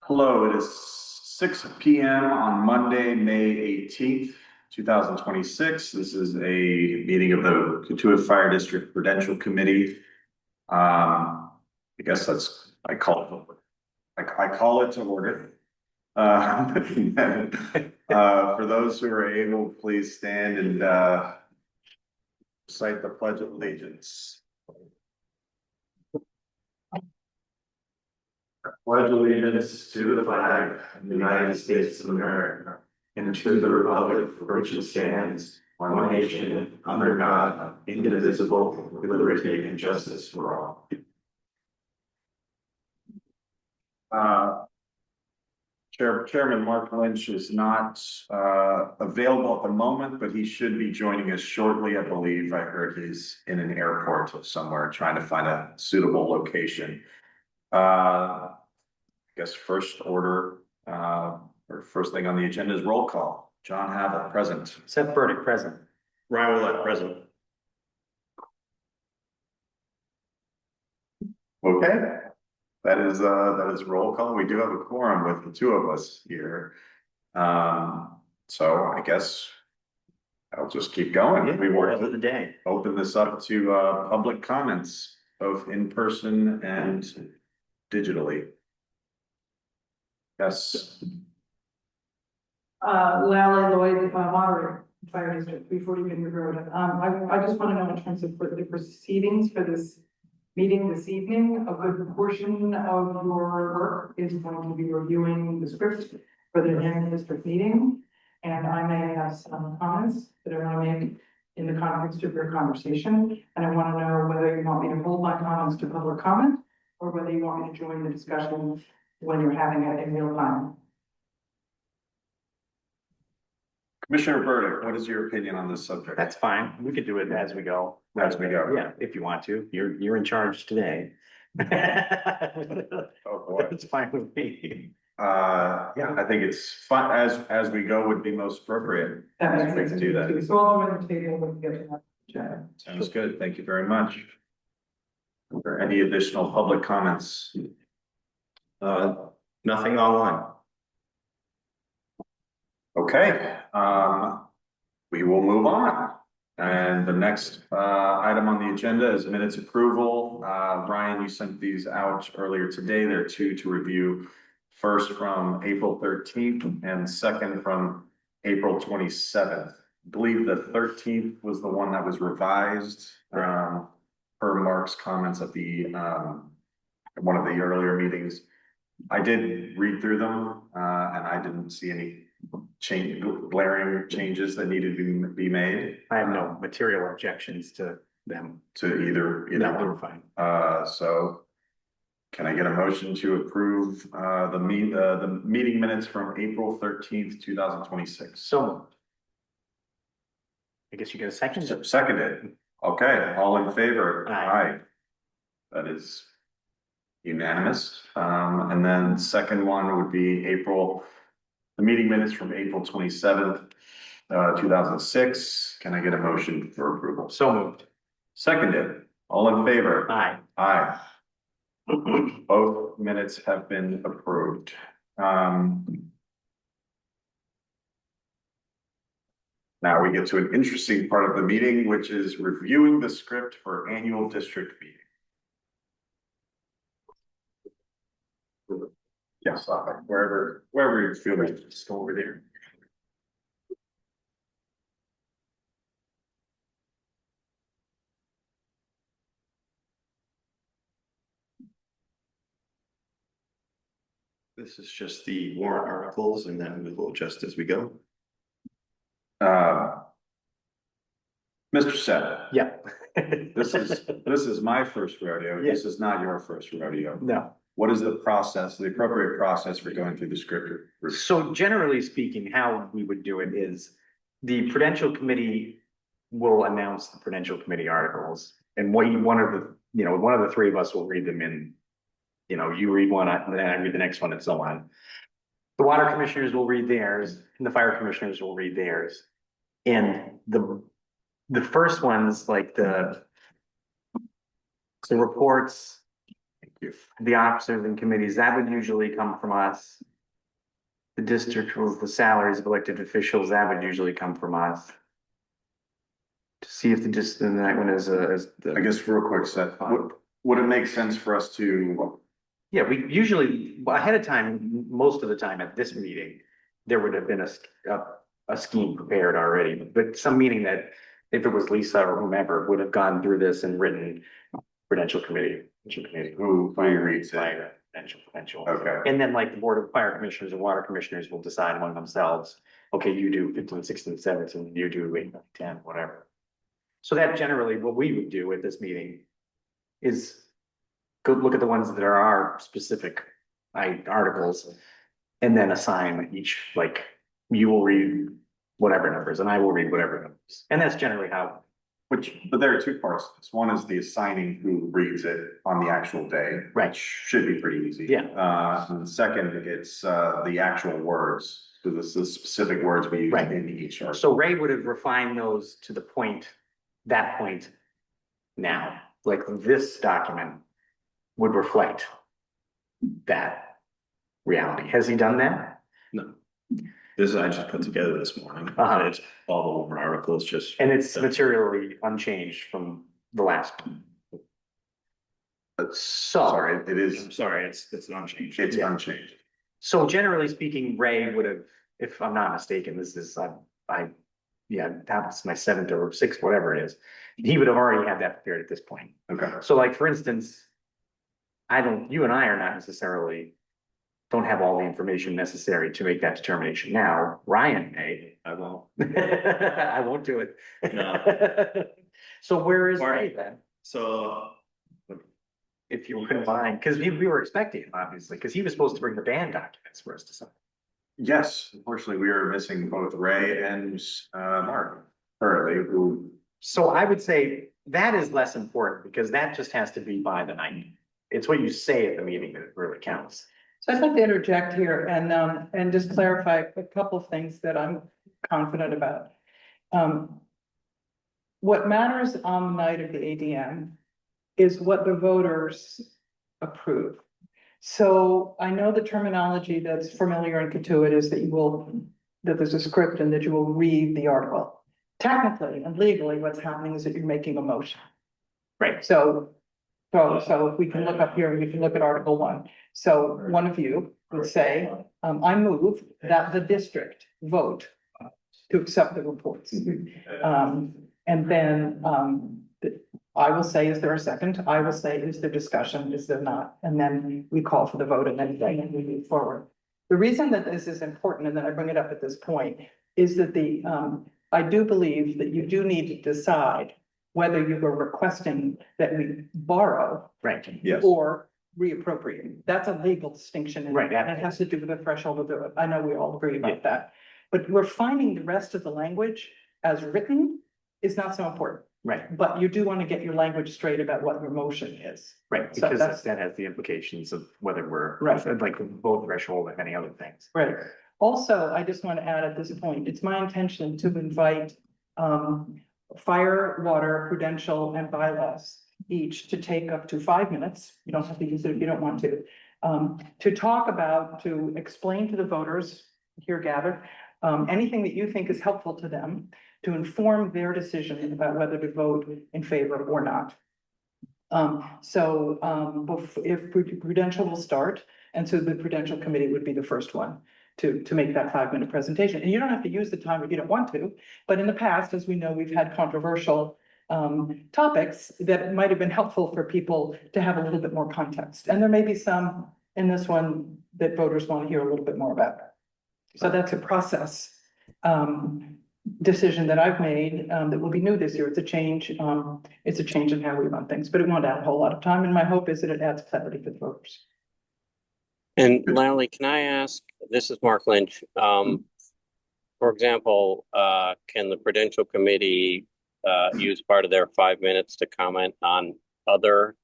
Hello, it is 6 p.m. on Monday, May 18th, 2026. This is a meeting of the Katuah Fire District Prudential Committee. I guess I call it to order. For those who are able, please stand and recite the Pledge of Allegiance. Pledge allegiance to the flag of the United States of America and to the republic for which it stands, one nation, under God, indivisible, with liberty and justice for all. Chairman Mark Lynch is not available at the moment, but he should be joining us shortly. I believe I heard he's in an airport somewhere trying to find a suitable location. I guess first order or first thing on the agenda is roll call. John Havell, present. Seth Burdick, present. Ryan Willett, present. Okay, that is roll call. We do have a quorum with the two of us here. So I guess I'll just keep going. Yeah, We word will of the day. open this up to public comments, both in person and digitally. Yes. Lally Lloyd, moderator, Fire District, 340 Vineyard Road. I just want to know in terms of the proceedings for this meeting this evening, a good portion of your work is going to be reviewing the script for the annual district meeting. And I may have some comments that I want to make in the context of your conversation. And I want to know whether you want me to hold my comments to public comment or whether you want me to join the discussion when you're having it in real time. Commissioner Burdick, what is your opinion on this subject? That's fine. We could do it as we go. As we go. Yeah, if you want to. You're in charge today. Oh, boy. It's fine with me. Yeah, I think it's fun as we go would be most appropriate. That makes We sense. can do that. So I'll join the table when we get to that. Chat. Sounds good. Thank you very much. Are there any additional public comments? Nothing online. Okay, we will move on. And the next item on the agenda is minutes approval. Ryan, you sent these out earlier today. There are two to review. First from April 13th and second from April 27th. I believe the 13th was the one that was revised per Mark's comments at the one of the earlier meetings. I did read through them and I didn't see any glaring changes that needed to be made. I have no material objections to them. To either No, one. we're fine. So can I get a motion to approve the meeting minutes from April 13th, 2026? So moved. I guess you get a second. Seconded. Okay, all in favor? Aye. That is unanimous. And then second one would be the meeting minutes from April 27th, 2006. Can I get a motion for approval? So moved. Seconded. All in favor? Aye. Aye. Both minutes have been approved. Now we get to an interesting part of the meeting, which is reviewing the script for annual district meeting. Yes, wherever you feel like, just go over there. This is just the warrant articles and then we will adjust as we go. Mr. Seth. Yeah. This is my first rodeo. Yeah. This is not your first rodeo. No. What is the process, the appropriate process for going through the script? So generally speaking, how we would do it is the Prudential Committee will announce the Prudential Committee articles. And one of the three of us will read them in, you read one, and then I read the next one and so on. The water commissioners will read theirs and the fire commissioners will read theirs. And the first ones, like the reports, The officers and committees, that would usually come from us. The district rules, the salaries of elected officials, that would usually come from us. To see if the that one is I guess real quick, Seth, would it make sense for us to, yeah, we usually, ahead of time, most of the time at this meeting, there would have been a scheme prepared already, but some meeting that if it was Lisa or whomever would have gone through this and written Prudential Committee, who reads it? Prudential. Okay, And then like the Board of Fire Commissioners and Water Commissioners will decide among themselves, okay, you do 15, 16, 17, you do 8, 9, 10, whatever. So that generally what we would do at this meeting is go look at the ones that are our specific articles and then assign each, like, you will read whatever numbers and I will read whatever numbers. And that's generally how, but there are two parts to this. One is the assigning who reads it on the actual day. Right. Which should be pretty easy. Yeah. And second, it's the actual words, so this is specific words we use Right. in each article. So Ray would have refined those to the point, that point now, like this document would reflect that reality. Has he done that? No. This I just put together this morning. Uh-huh. It's all the warrant articles, just. And it's materially unchanged from the last. So, Sorry, it is, I'm sorry, it's unchanged. it's Yeah. unchanged. so generally speaking, Ray would have, if I'm not mistaken, this is, yeah, that's my 7th or 6th, whatever it is. He would have already had that prepared at this point. Okay. So like, for instance, you and I are not necessarily, don't have all the information necessary to make that determination now. Ryan may. I won't. I won't do it. No. So where is Or- Ray then? So, If you wouldn't mind, because we were expecting him, obviously, because he was supposed to bring the band documents for us to sign. Yes, unfortunately, we are missing both Ray and Mark currently, who, So I would say that is less important because that just has to be by the night. It's what you say at the meeting that really counts. So I'd like to interject here and just clarify a couple of things that I'm confident about. What matters on the night of the ADM is what the voters approve. So I know the terminology that's familiar and intuitive is that there's a script and that you will read the article. Technically and legally, what's happening is that you're making a motion. Right. So if we can look up here, we can look at Article 1. So one of you would say, I move that the district vote to accept the reports. And then, I will say, is there a second? I will say, is there discussion? Is there not? And then we call for the vote and then we move forward. The reason that this is important, and then I bring it up at this point, is that I do believe that you do need to decide whether you are requesting that we borrow Right. yes. or reappropriate. That's a legal distinction. And Right. that has to do with the threshold to do it. I know we all agree about that. But refining the rest of the language as written is not so important. Right. But you do want to get your language straight about what your motion is. Right. So Because that's- that has the implications of whether we're Right. like the vote threshold and any other things. Right. Also, I just want to add at this point, it's my intention to invite fire, water, prudential, and bylaws each to take up to 5 minutes. You don't have to use it if you don't want to talk about, to explain to the voters here gathered, anything that you think is helpful to them to inform their decision about whether to vote in favor or not. If Prudential will start, and so the Prudential Committee would be the first one to make that 5-minute presentation. And you don't have to use the time if you don't want to, but in the past, as we know, we've had controversial topics that might have been helpful for people to have a little bit more context. And there may be some in this one that voters want to hear a little bit more about. So that's a process decision that I've made that will be new this year. It's a change. It's a change in how we run things, but it won't add a whole lot of time. And my hope is that it adds clarity for the voters. And Lally, can I ask, this is Mark Lynch, for example, can the Prudential Committee use part of their 5 minutes to comment on other,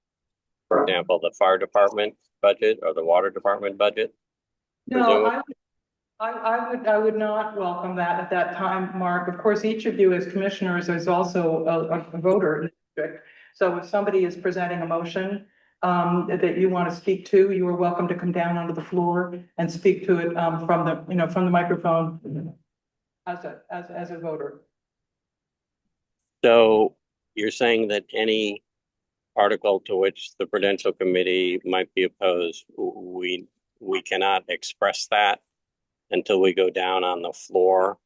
for example, the fire department budget or the water department budget? No, I would not welcome that at that time, Mark. Of course, each of you as commissioners is also a voter in the district. So if somebody is presenting a motion, that you want to speak to, you are welcome to come down onto the floor and speak to it, from the, from the microphone as a voter. So you're saying that any article to which the Prudential Committee might be opposed, we cannot express that until we go down on the floor.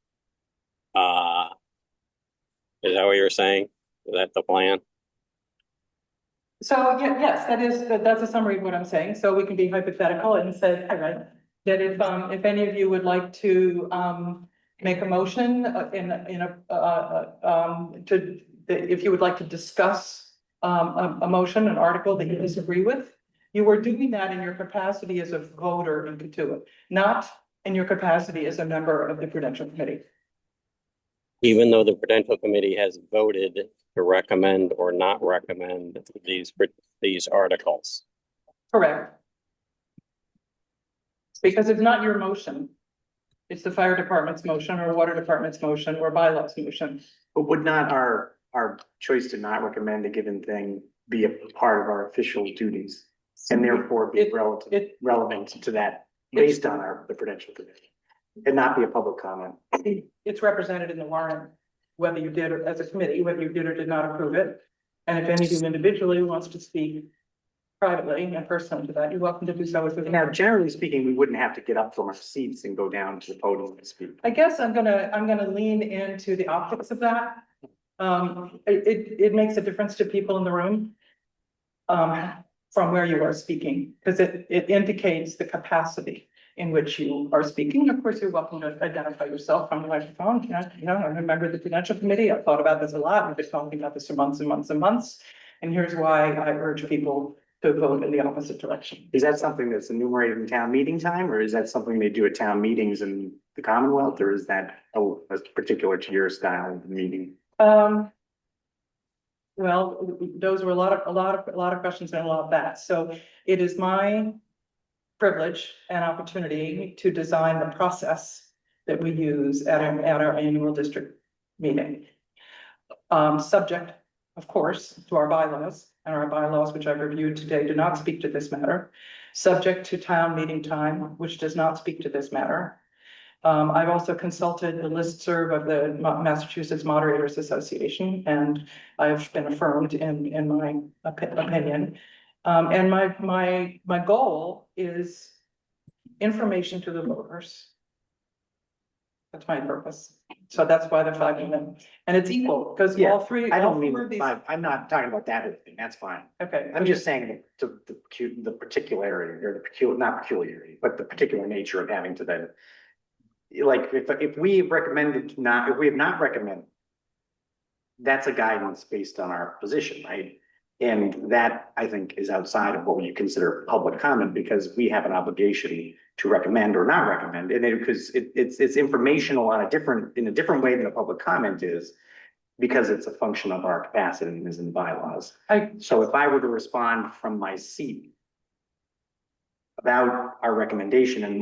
Is that what you're saying? Is that the plan? So, yes, that's a summary of what I'm saying. So we can be hypothetical and say, all right, that if any of you would like to, make a motion if you would like to discuss, a motion, an article that you disagree with, you are doing that in your capacity as a voter in Katuitt, not in your capacity as a member of the Prudential Committee. Even though the Prudential Committee has voted to recommend or not recommend these articles. Correct. Because it's not your motion. It's the fire department's motion or water department's motion or bylaws motion. But would not our choice to not recommend a given thing be a part of our official duties? And therefore be relevant to that based on the Prudential Committee and not be a public comment. It's represented in the warrant, whether you did it as a committee, whether you did or did not approve it. And if any of you individually wants to speak privately and personally to that, you're welcome to do so. Now, generally speaking, we wouldn't have to get up from our seats and go down to the podium and speak. I guess I'm gonna lean into the optics of that. It makes a difference to people in the room. From where you are speaking, because it indicates the capacity in which you are speaking. Of course, you're welcome to identify yourself from the microphone. I'm a member of the Prudential Committee. I've thought about this a lot. We've been talking about this for months and months and months. And here's why I urge people to vote in the opposite direction. Is that something that's enumerated in town meeting time, or is that something they do at town meetings in the Commonwealth, or is that particular to your style of meeting? Well, those were a lot of questions and a lot of that. So it is my privilege and opportunity to design the process that we use at our annual district meeting. Subject, of course, to our bylaws, and our bylaws, which I've reviewed today, do not speak to this matter. Subject to town meeting time, which does not speak to this matter. I've also consulted the listserv of the Massachusetts Moderators Association, and I've been affirmed in my opinion. And my goal is information to the voters. That's my purpose. So that's why the 5 minutes, and it's equal because all three. I don't all mean four of these- I'm not talking about that thing. That's fine. Okay, I'm just saying the particularity or not peculiarity, but the particular nature of having to then. Like if we recommended if we have not recommended, that's a guidance based on our position, right? And that I think is outside of what we consider public comment, because we have an obligation to recommend or not recommend, and because it's informational in a different way than a public comment is, because it's a function of our capacity and is in bylaws. So if I were to respond from my seat about our recommendation and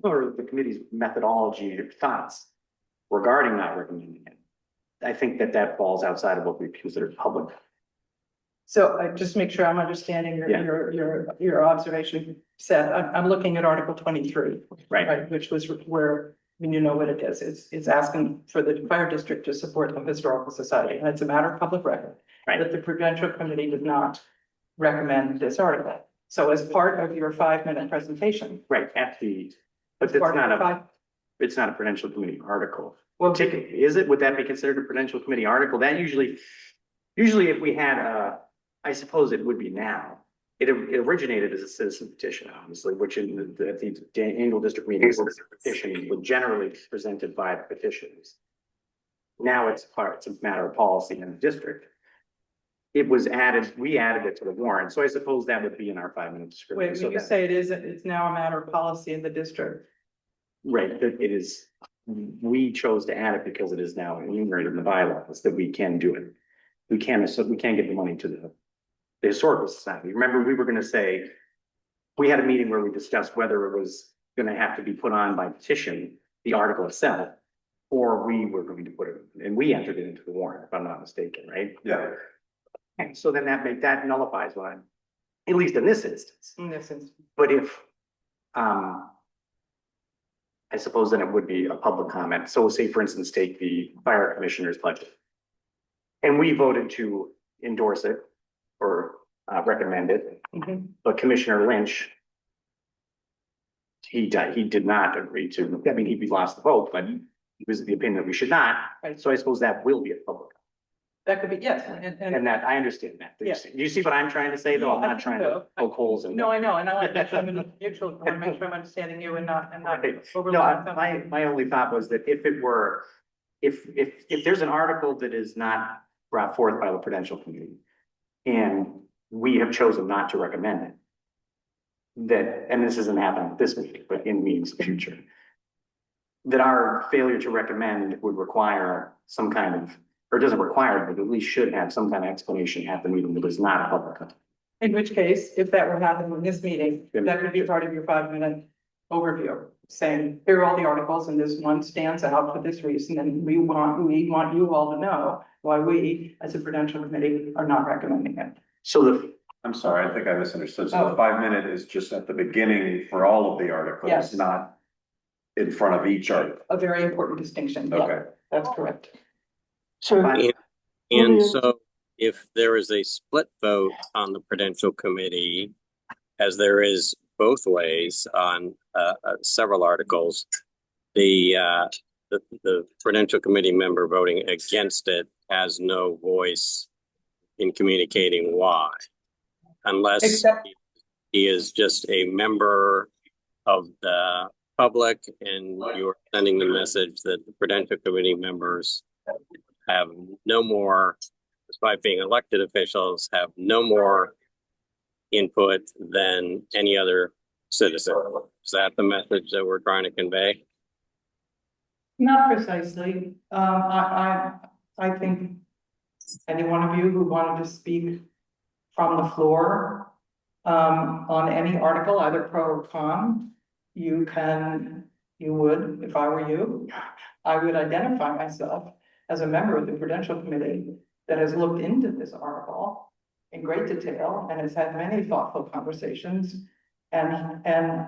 or the committee's methodology or thoughts regarding not recommending it, I think that falls outside of what we consider public. So just make sure I'm understanding your observation set. I'm looking at Article 23, Right. which was where, you know what it is. It's asking for the fire district to support the historical society, and it's a matter of public record. Right. That the Prudential Committee did not recommend this article. So as part of your 5-minute presentation. Right, but it's not a Prudential Committee article. Well, Is it? Would that be considered a Prudential Committee article? That usually if we had I suppose it would be now. It originated as a citizen petition, obviously, which at the annual district meetings, petitions were generally presented by the petitioners. Now it's a matter of policy in the district. It was added, we added it to the warrant, so I suppose that would be in our 5-minute description. wait, when you say it's now a matter of policy in the district. Right, that it is, we chose to add it because it is now enumerated in the bylaws that we can do it. We can give the money to the Historical Society. Remember, we were gonna say, we had a meeting where we discussed whether it was gonna have to be put on by petition, the article itself, or we were going to put it, and we entered it into the warrant, if I'm not mistaken, right? Yeah. And so then that nullifies what at least in this instance. In this instance. But if, I suppose then it would be a public comment. So say, for instance, take the fire commissioner's budget. And we voted to endorse it or recommend it, but Commissioner Lynch, he did not agree to, I mean, he lost the vote, but he was of the opinion that we should not. Right. So I suppose that will be a public. That could be, yes, And that, I understand that. Yeah. Do you see what I'm trying to say, though? I'm I not think trying to so. poke holes in. no, I know, and I like that, I'm in a mutual, I want to make sure I'm understanding you and not Right. No, overlooking my only thought was that if it were, if there's an article that is not brought forth by the Prudential Committee, and we have chosen not to recommend it, that, and this isn't happening at this meeting, but in meetings in the future, that our failure to recommend would require some kind of, or doesn't require, but at least should have some kind of explanation at the meeting that is not a public comment. In which case, if that were happening in this meeting, that could be part of your 5-minute overview, saying, here are all the articles and this one stands out for this reason, and we want you all to know why we, as a Prudential Committee, are not recommending it. So I'm sorry, I think I misunderstood. So Oh. the 5 minute is just at the beginning for all of the articles, Yes. not in front of each article. A very important distinction. Yeah, Okay. that's correct. So, And so if there is a split vote on the Prudential Committee, as there is both ways on several articles, the Prudential Committee member voting against it has no voice in communicating why, unless Except- he is just a member of the public and you're sending the message that the Prudential Committee members have no more, despite being elected officials, have no more input than any other citizen. Is that the message that we're trying to convey? Not precisely. I think any one of you who wanted to speak from the floor on any article, either pro or con, you would, if I were you, I would identify myself as a member of the Prudential Committee that has looked into this article in great detail and has had many thoughtful conversations. And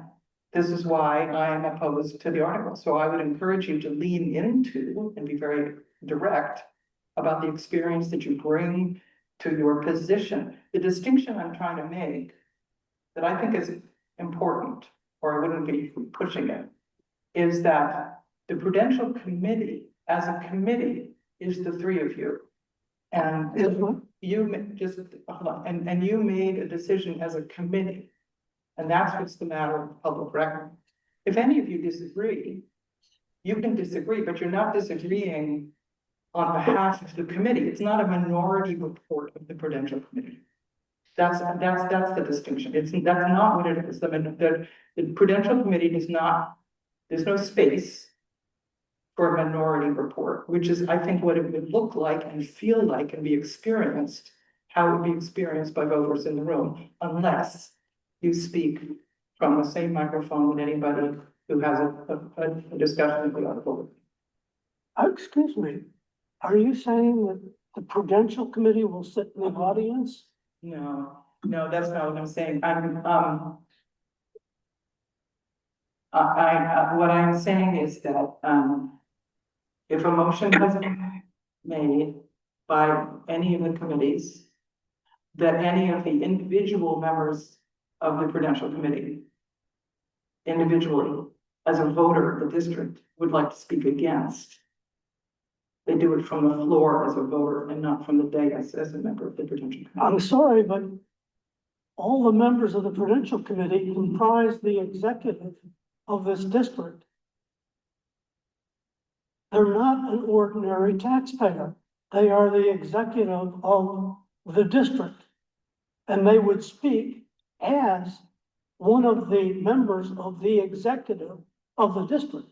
this is why I am opposed to the article. So I would encourage you to lean into and be very direct about the experience that you bring to your position. The distinction I'm trying to make that I think is important, or I wouldn't be pushing it, is that the Prudential Committee, as a committee, is the three of you. And and you made a decision as a committee. And that's what's the matter with public record. If any of you disagree, you can disagree, but you're not disagreeing on behalf of the committee. It's not a minority report of the Prudential Committee. That's the distinction. That's not what it is. The Prudential Committee does not, there's no space for a minority report, which is, I think, what it would look like and feel like and be experienced, how it would be experienced by voters in the room, unless you speak from the same microphone with anybody who has a discussion of the article. Excuse me, are you saying that the Prudential Committee will sit in the audience? No, that's not what I'm saying. What I'm saying is that, if a motion has been made by any of the committees, that any of the individual members of the Prudential Committee, individually, as a voter of the district, would like to speak against, they do it from the floor as a voter and not from the dais as a member of the Prudential Committee. I'm sorry, but all the members of the Prudential Committee comprise the executive of this district. They're not an ordinary taxpayer. They are the executive of the district. And they would speak as one of the members of the executive of the district.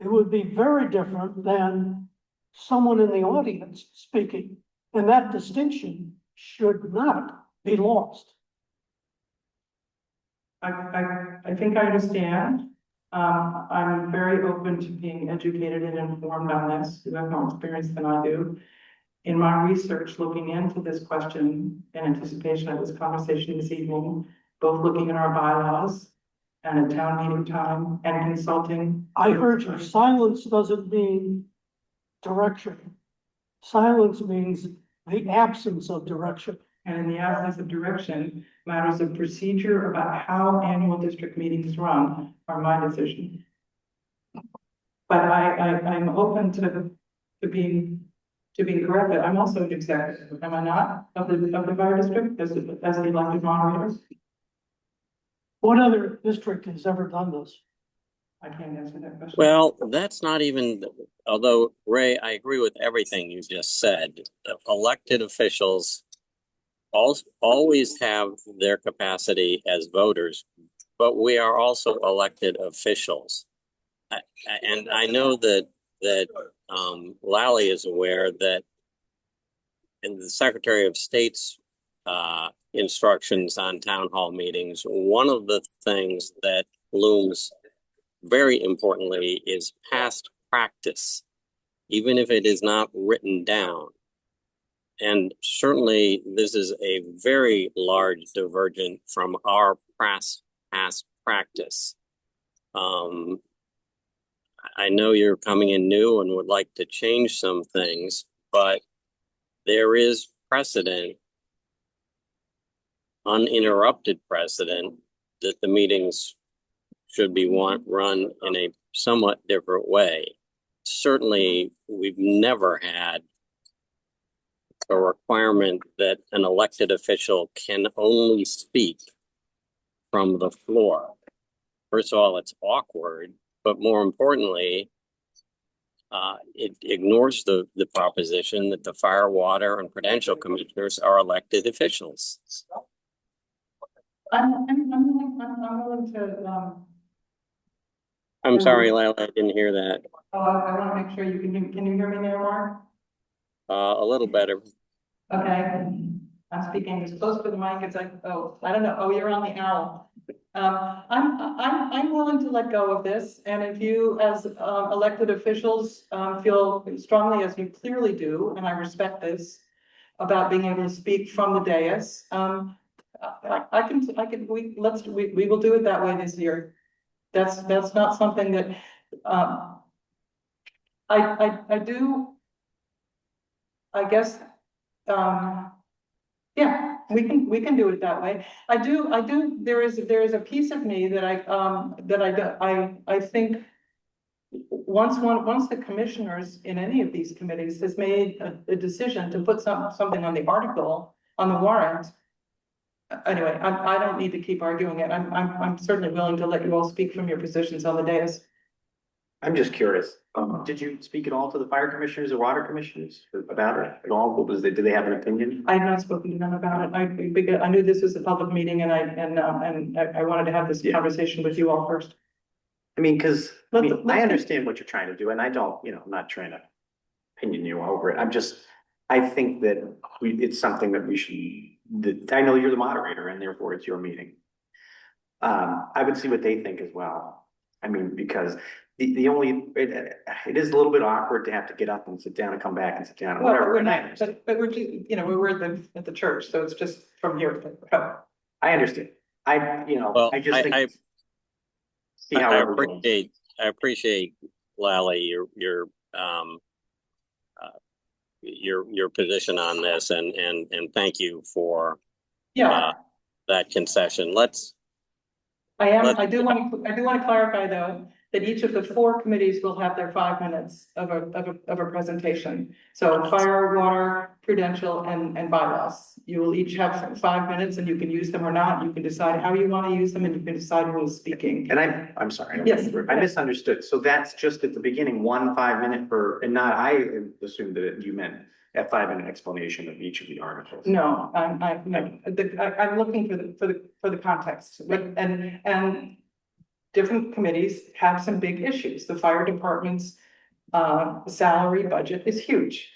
It would be very different than someone in the audience speaking. And that distinction should not be lost. I think I understand. I'm very open to being educated and informed on this. You have more experience than I do. in my research, looking into this question in anticipation of this conversation this evening, both looking at our bylaws and at town meeting time and consulting. I heard you, silence doesn't mean direction. Silence means the absence of direction. And in the absence of direction, matters of procedure about how annual district meetings run are my decision. But I'm open to being corrected. I'm also an executive, am I not, of the fire district as the elected moderator? What other district has ever done this? I can't answer that question. Well, that's not even, although Ray, I agree with everything you just said. Elected officials always have their capacity as voters, but we are also elected officials. And I know that Lally is aware that in the Secretary of State's instructions on town hall meetings, one of the things that looms very importantly is past practice, even if it is not written down. And certainly this is a very large divergent from our past practice. I know you're coming in new and would like to change some things, but there is precedent, uninterrupted precedent, that the meetings should be run in a somewhat different way. Certainly, we've never had a requirement that an elected official can only speak from the floor. First of all, it's awkward, but more importantly, it ignores the proposition that the fire, water, and prudential commissioners are elected officials. I'm willing to, I'm sorry, Lila, I didn't hear that. I want to make sure can you hear me now, Mark? A little better. Okay, I'm speaking as close to the mic as I don't know, you're on the owl. I'm willing to let go of this, and if you, as elected officials, feel strongly, as you clearly do, and I respect this, about being able to speak from the dais, we will do it that way this year. That's not something that I do. I guess yeah, we can do it that way. I do. There is a piece of me that I think once the commissioners in any of these committees has made a decision to put something on the article on the warrant. Anyway, I don't need to keep arguing it. I'm certainly willing to let you all speak from your positions on the dais. I'm just curious, did you speak at all to the fire commissioners or water commissioners about it at all? What was it? Did they have an opinion? I have not spoken to them about it. Because I knew this was a public meeting and I wanted to have this conversation with you all first. I mean, because I understand what you're trying to do, and I don't, I'm not trying to opinion you over it. I think that it's something that we should, I know you're the moderator and therefore it's your meeting. I would see what they think as well. I mean, because it is a little bit awkward to have to get up and sit down and come back and sit down and Well, whatever. we're not, but we're at the church, so it's just from here. I understand. Well, I just think. I appreciate Lally, your position on this, and thank you for that concession. I do want to clarify though that each of the 4 committees will have their 5 minutes of a presentation. So fire, water, prudential, and bylaws. You will each have 5 minutes, and you can use them or not. You can decide how you want to use them, and you can decide who is speaking. And I'm sorry. Yes. I misunderstood. So that's just at the beginning, 1 5-minute and not, I assumed that you meant a 5-minute explanation of each of the articles. No, I'm looking for the context, and different committees have some big issues. The fire department's salary budget is huge.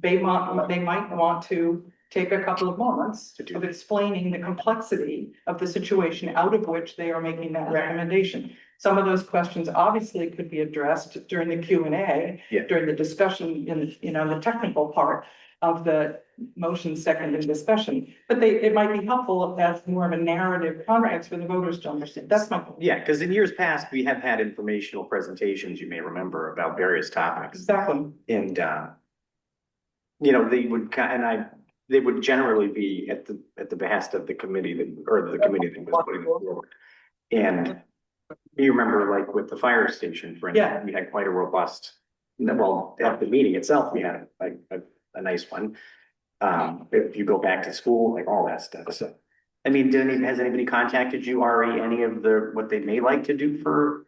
They might want to take a couple of moments of explaining the complexity of the situation out of which they are making that recommendation. Some of those questions obviously could be addressed during the Q&A, during the discussion in the technical part. of the motion, second, and discussion. But it might be helpful as more of a narrative context for the voters to understand. That's my point. Yeah, because in years past, we have had informational presentations, you may remember, about various topics. Exactly. And, you know, they would generally be at the behest of the committee or the committee that was putting it forward. And you remember, like with the fire station, for instance, Yeah. we had quite a robust, well, at the meeting itself, we had a nice one. If you go back to school, like all that stuff, so. I mean, has anybody contacted you, Ari, any of what they may like to do for?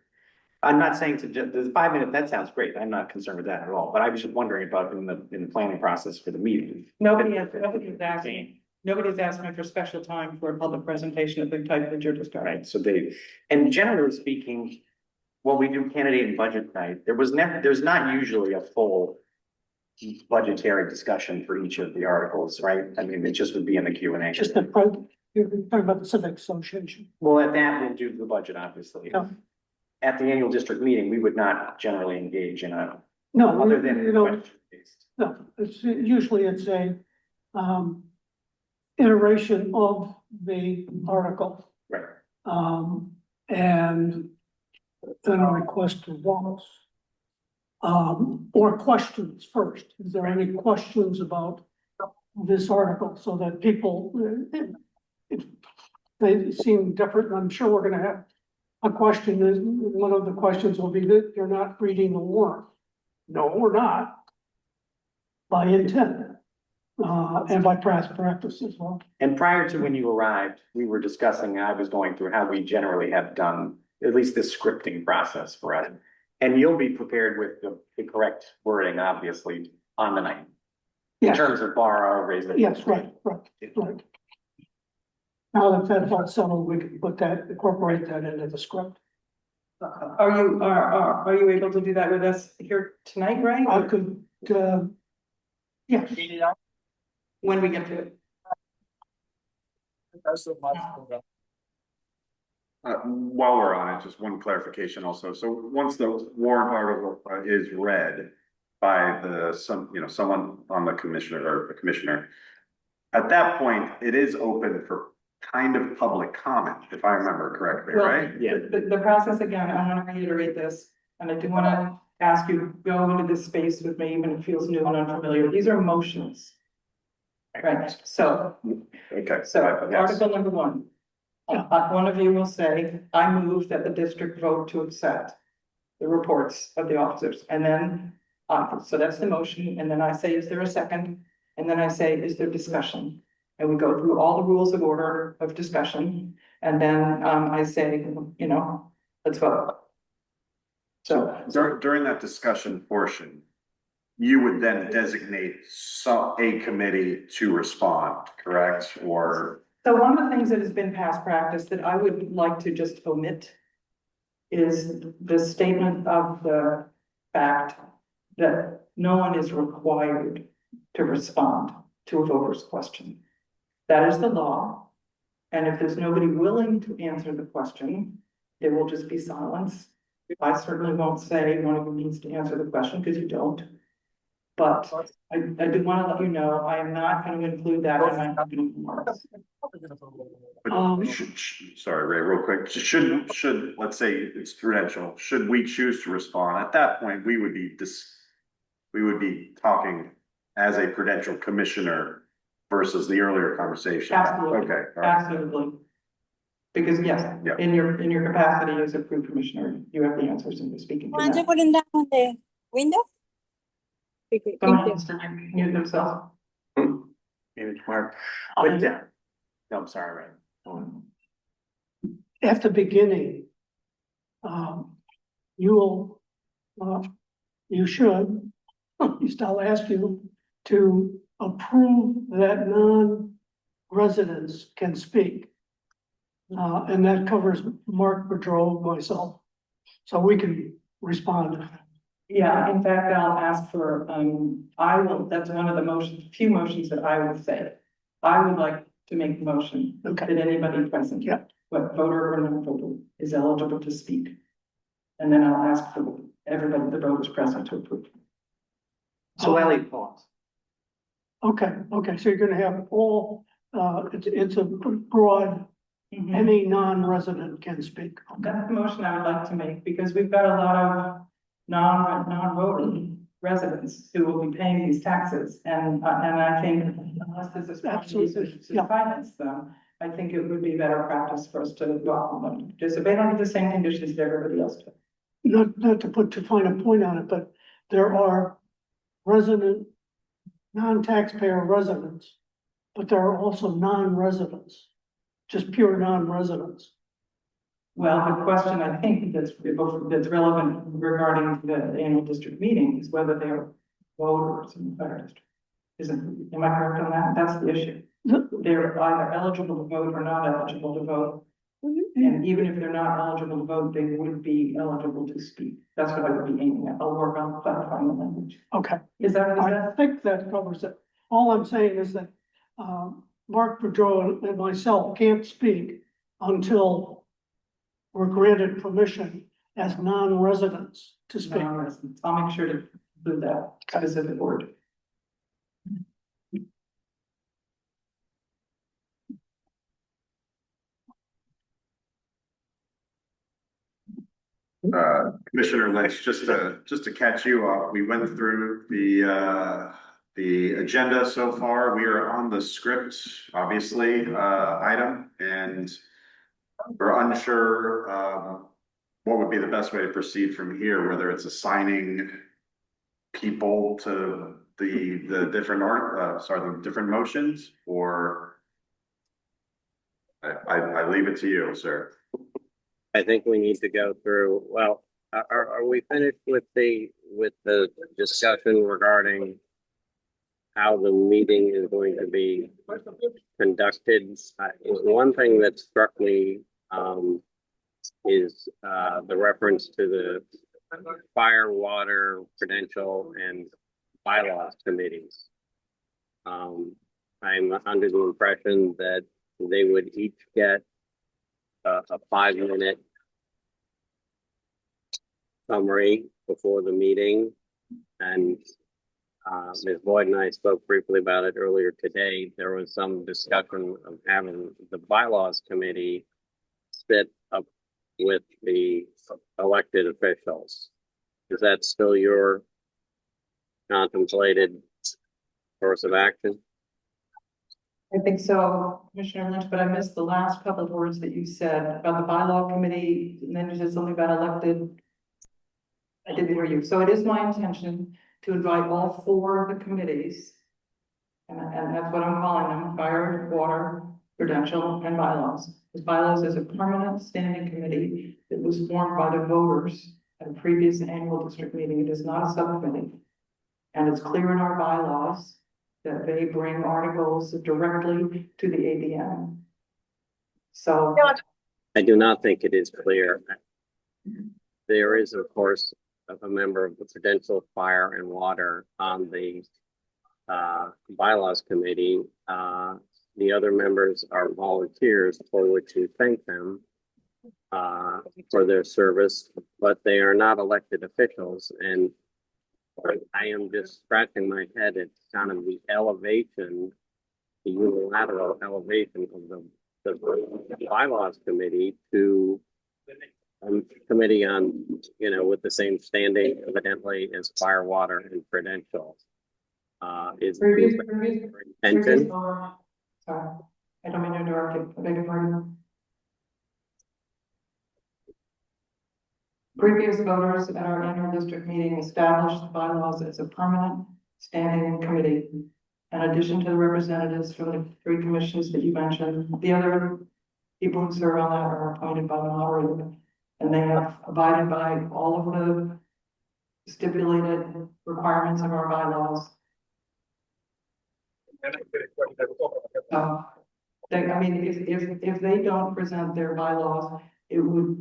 I'm not saying the 5 minute, that sounds great, I'm not concerned with that at all, but I was just wondering about in the planning process for the meeting. Nobody's asked me for special time for a public presentation of the type that you're describing. Right, so and generally speaking, when we do candidate and budget night, there's not usually a full budgetary discussion for each of the articles, right? I mean, it just would be in the Q and A. Just you're talking about the Civic Association. Well, at that, we'll do the budget, obviously. Yeah. At the annual district meeting, we would not generally engage in No, other than you know, question-based. no, it's usually it's a, iteration of the article. Right. And then a request to vote. Or questions first. Is there any questions about this article so that people, if they seem different, I'm sure we're gonna have a question. One of the questions will be that you're not reading the warrant. No, we're not. By intent, and by past practice as well. And prior to when you arrived, we were discussing, I was going through how we generally have done at least this scripting process for it. And you'll be prepared with the correct wording, obviously, on the night. In Yes. terms of borrow, raise it. Yes, right. Now that that's all settled, we can incorporate that into the script. Are you able to do that with us here tonight, right? I could, yes. When we get to it. While we're on it, just one clarification also. So once the warrant article is read by someone on the commissioner or the commissioner, at that point, it is open for kind of public comment, if I remember correctly, Well, right? Yeah. The process, again, I want to reiterate this, and I do want to ask you to go into this space with me, even if it feels new and unfamiliar. These are motions. Right, so Okay. So Yes. article number one. One of you will say, I move that the district vote to accept the reports of the officers, and then, so that's the motion, and then I say, is there a second? And then I say, is there discussion? And we go through all the rules of order of discussion, and then, I say, let's vote. So, During that discussion portion, you would then designate a committee to respond, correct? Or so one of the things that has been past practice that I would like to just omit is the statement of the fact that no one is required to respond to a voter's question. That is the law. And if there's nobody willing to answer the question, there will just be silence. I certainly won't say one of you needs to answer the question because you don't. But I do want to let you know, I am not going to include that in my opening remarks. sorry, Ray, real quick, should, let's say it's Prudential, should we choose to respond, at that point, we would be talking as a Prudential commissioner versus the earlier conversation. Absolutely. Okay. All right. Absolutely. Because yes, Yeah. in your capacity as a food commissioner, you have the answers and you're speaking. to Why don't you them. put them down on the window? Okay, Someone thank you. needs to mute themselves. Maybe tomorrow. But, no, I'm sorry, Ray. At the beginning, you should, at least I'll ask you to approve that non-residents can speak. And that covers Mark Boudreau, myself, so we can respond. Yeah, in fact, I'll ask for, that's one of the few motions that I would say. I would like to make the motion Okay. that anybody present. Yeah. What voter or non-voter is eligible to speak. And then I'll ask for everybody, the voters present, to approve. So Ellie, pause. Okay, so you're gonna have all, it's a broad, Mhm. any non-resident can speak. Okay. That's the motion I would like to make, because we've got a lot of non-voting residents who will be paying these taxes, and I think unless there's a strong Absolutely, reason to yeah. finance them, I think it would be better practice for us to welcome them, to participate under the same conditions that everybody else does. Not to put too fine a point on it, but there are resident, non-taxpayer residents, but there are also non-residents, just pure non-residents. Well, the question I think that's relevant regarding the annual district meeting is whether they are voters in the fire district. Am I correct on that? That's the issue. They're either eligible to vote or not eligible to vote. And even if they're not eligible to vote, they would be eligible to speak. That's what I would be aiming at. I'll work on clarifying the language. Okay, Is that? I think that covers it. All I'm saying is that, Mark Boudreau and myself can't speak until we're granted permission as non-residents to speak. Non-residents. I'll make sure to include that specific word. Commissioner Lynch, just to catch you up, we went through the agenda so far. We are on the script, obviously, item, and we're unsure, what would be the best way to proceed from here, whether it's assigning people to the different the different motions, or I leave it to you, sir. I think we need to go through, well, are we finished with the discussion regarding how the meeting is going to be conducted? One thing that struck me, is, the reference to the fire, water, prudential, and bylaws committees. I'm under the impression that they would each get a 5-minute summary before the meeting. And Ms. Boyd and I spoke briefly about it earlier today. There was some discussion of having the bylaws committee sit up with the elected officials. Is that still your contemplated course of action? I think so, Commissioner Lynch, but I missed the last couple of words that you said about the bylaw committee, and then you said something about elected. I didn't hear you. So it is my intention to invite all 4 of the committees, and that's what I'm calling them: fire, water, prudential, and bylaws. Because bylaws is a permanent standing committee that was formed by the voters at a previous annual district meeting. It is not a subcommittee. And it's clear in our bylaws that they bring articles directly to the ADM. So. I do not think it is clear. There is, of course, a member of the Prudential Fire and Water on the bylaws committee. The other members are volunteers, for which we thank them for their service, but they are not elected officials. And I am just scratching my head at kind of the elevation, the unilateral elevation of the bylaws committee to a committee on, with the same standing evidently as fire, water, and prudential. Is intention? Sorry, I don't mean to interrupt you. I beg your pardon. Previous voters at our annual district meeting established the bylaws as a permanent standing committee. In addition to the representatives from the 3 commissions that you mentioned, the other people who serve on that are appointed by the moderator, and they have abided by all of the stipulated requirements of our bylaws. If they don't present their bylaws, it would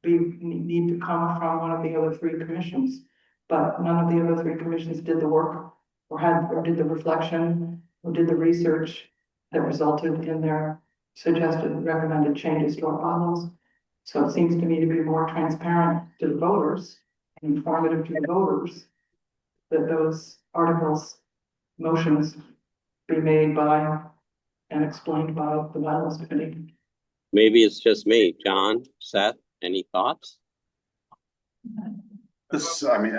need to come from one of the other 3 commissions. But none of the other 3 commissions did the work or did the reflection or did the research that resulted in their suggested recommended changes to our bylaws. So it seems to me to be more transparent to the voters and informative to the voters that those articles, motions be made by and explained by the bylaws committee. Maybe it's just me. John, Seth, any thoughts? This, I mean,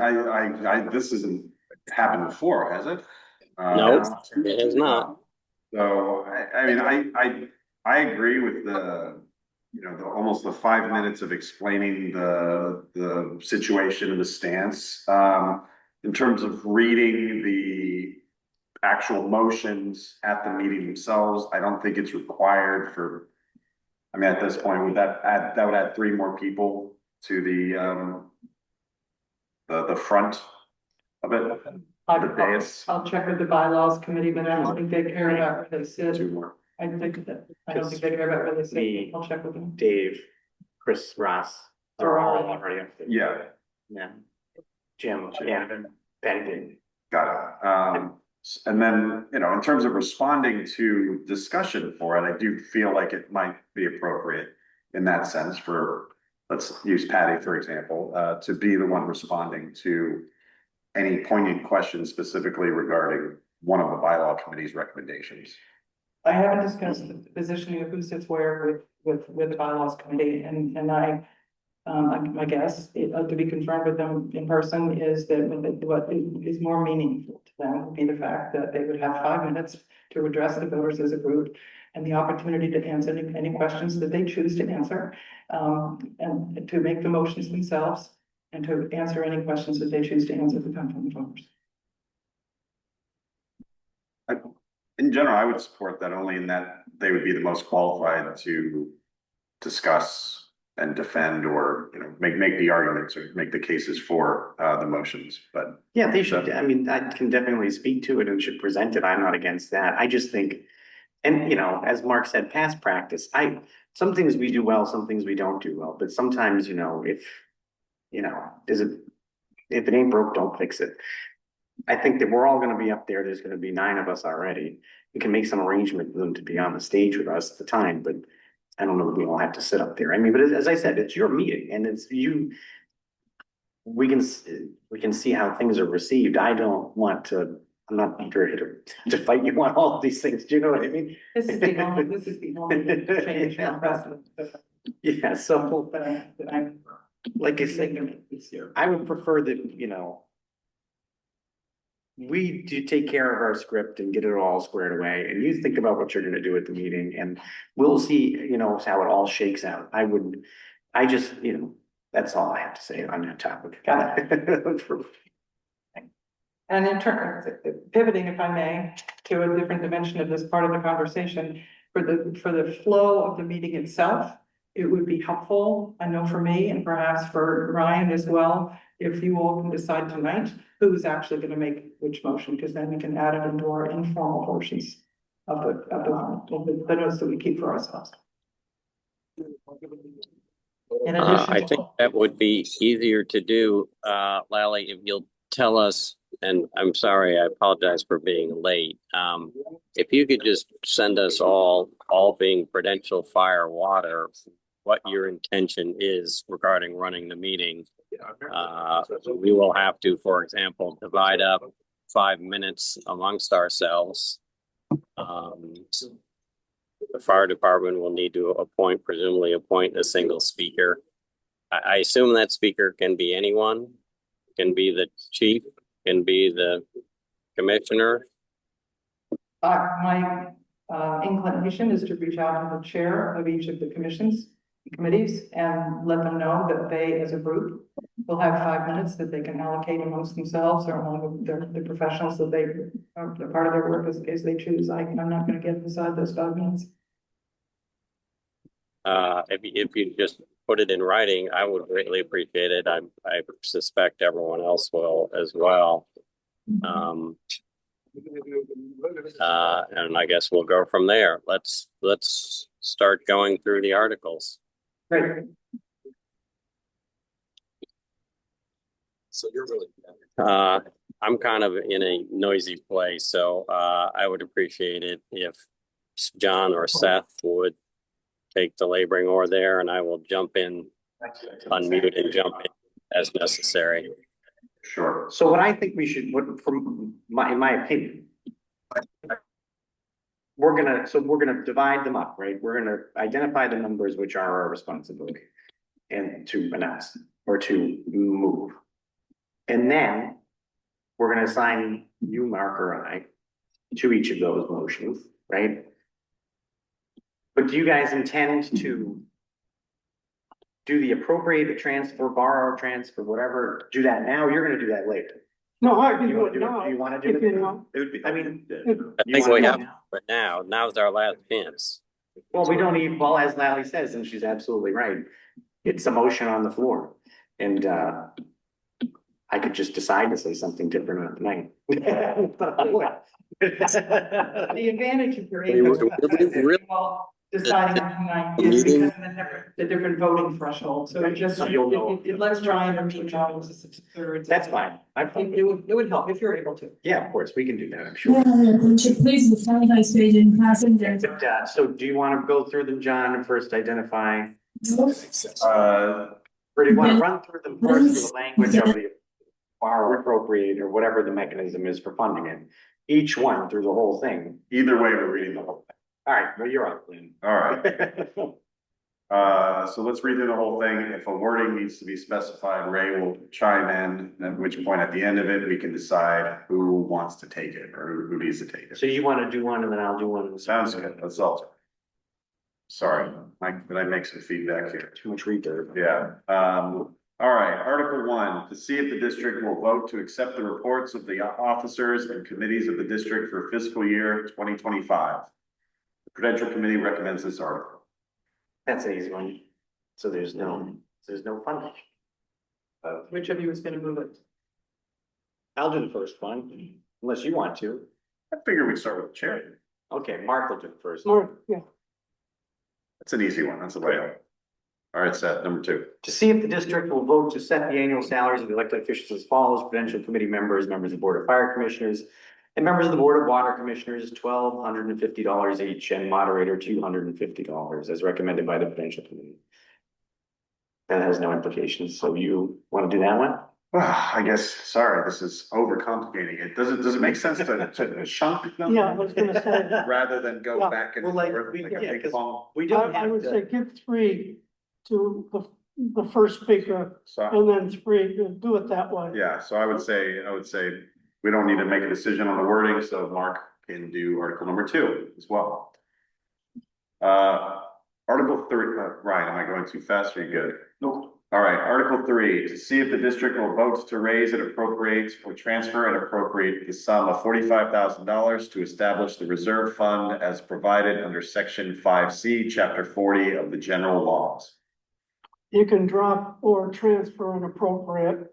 this hasn't happened before, has it? No, it has not. So, I mean, I agree with the, you know, almost the 5 minutes of explaining the situation and the stance. In terms of reading the actual motions at the meeting themselves, I don't think it's required for, I mean, at this point, that would add 3 more people to the front of it. I'll check with the bylaws committee, but I don't think they care about what they said. 2 more. I don't think they care about what they Me, said. I'll check with them. Dave, Chris, Ross, they're all already up there. Yeah, Yeah. Jim, yeah, Patty did. got it. And then, you know, in terms of responding to discussion for it, I do feel like it might be appropriate in that sense for, let's use Patty, for example, to be the one responding to any poignant questions specifically regarding one of the bylaw committee's recommendations. I haven't discussed the positioning of who sits where with the bylaws committee, and my guess, to be confirmed with them in person, is that what is more meaningful to them would be the fact that they would have 5 minutes to address the voters as a group and the opportunity to answer any questions that they choose to answer, and to make the motions themselves and to answer any questions that they choose to answer that come from the voters. In general, I would support that only in that they would be the most qualified to discuss and defend, or, you know, make the arguments or make the cases for the motions, but. Yeah, they should, I mean, I can definitely speak to it and should present it. I'm not against that. I just think, and you know, as Mark said, past practice, some things we do well, some things we don't do well, but sometimes, you know, if it ain't broke, don't fix it. I think that we're all gonna be up there. There's gonna be 9 of us already. We can make some arrangement for them to be on the stage with us at the time, but I don't know that we all have to sit up there. I mean, but as I said, it's your meeting and it's you. We can see how things are received. I'm not eager to fight you on all of these things. Do you know what I mean? This is the only change from precedent. Yeah, so That I'm like I said, this year. I would prefer that, you know, we do take care of our script and get it all squared away, and you think about what you're gonna do at the meeting, and we'll see, you know, how it all shakes out. I just, you know, that's all I have to say on that topic. Got And in turn, pivoting, if I may, to a different dimension of this part of the conversation, for the flow of the meeting itself, it would be helpful, I know for me and perhaps for Ryan as well, if you all can decide tonight who's actually going to make which motion, because then we can add it into our informal portions of the notes that we keep for ourselves. In addition I to- think that would be easier to do, Lally, if you'll tell us, and I'm sorry, I apologize for being late. If you could just send us all being Prudential Fire Water, what your intention is regarding running the meeting. We will have to, for example, divide up 5 minutes amongst ourselves. The fire department will need to presumably appoint a single speaker. I assume that speaker can be anyone, can be the chief, can be the commissioner. My inclination is to reach out to the chair of each of the committees and let them know that they, as a group, will have 5 minutes that they can allocate amongst themselves or among the professionals that they are part of their work as they choose. I'm not going to get inside those 5 minutes. If you just put it in writing, I would greatly appreciate it. I suspect everyone else will as well. And I guess we'll go from there. Let's start going through the articles. Great. So you're really I'm kind of in a noisy place, so I would appreciate it if John or Seth would take the laboring oar there, and I will jump in, unmute and jump in as necessary. Sure. So what I think we should, in my opinion, we're gonna divide them up, right? We're gonna identify the numbers which are our responsibility. And to announce or to move. And then we're gonna assign you, Mark, or I to each of those motions, right? But do you guys intend to do the appropriate, the transfer, borrow, transfer, whatever, do that now? You're gonna do that later. No, I can You do wanna it do now. it, you wanna do If it you now? want. It would be. I mean, I You think wanna we do it have, now? but now's our last chance. Well, we don't need, well, as Lally says, and she's absolutely right, it's a motion on the floor. And I could just decide to say something different on the night. But I will. The advantage of your We- able. we really- Deciding on tonight the is meeting- because of the different voting threshold, so it just, So you'll know. it lets Ryan or me know it's a thirds. That's fine. It would help if you're able to. Yeah, of course, we can do that, I'm sure. Please, the sanitize stage in passengers. But, so do you want to go through them, John, and first identify, Uh, or do you want to run through them first with the language of the borrow, appropriate, or whatever the mechanism is for funding it? Each one through the whole thing. either way, we're reading the whole thing. All right, well, you're up, Lynn. All right. So let's read through the whole thing. If a wording needs to be specified, Ray will chime in, at which point at the end of it, we can decide who wants to take it or who needs to take it. So you want to do one and then I'll do one. Sounds good. Let's alter. Sorry, Mike, did I make some feedback here? Too much reverb. Yeah, all right, Article 1, to see if the district will vote to accept the reports of the officers and committees of the district for fiscal year 2025. The Prudential Committee recommends this article. That's an easy one. So there's no funding. Which of you is gonna move it? I'll do the first one, unless you want to. I figure we'd start with the chair. Okay, Mark will do it first. Mark, yeah, That's an easy one, that's the way out. All right, Seth, number 2. To see if the district will vote to set the annual salaries of the elected officials as follows: Prudential Committee members, members of the Board of Fire Commissioners, and members of the Board of Water Commissioners, $1,250 each, and moderator, $250, as recommended by the Prudential Committee. That has no implications, so you want to do that one? I guess, sorry, this is overcomplicating it. Does it make sense to chunk them? yeah, I was gonna say, Rather than go Yeah. back and Well, like, forth we- like a yeah, big 'cause ball? We don't I have would to. say give 3 to the first speaker So, and then 3, do it that way. yeah, so I would say, we don't need to make a decision on the wording, so Mark can do article number 2 as well. Article 3, Ryan, am I going too fast or are you good? Nope. All right, Article 3, to see if the district will vote to raise and appropriate or transfer and appropriate the sum of $45,000 to establish the reserve fund as provided under section 5C, chapter 40 of the general laws. You can drop or transfer and appropriate.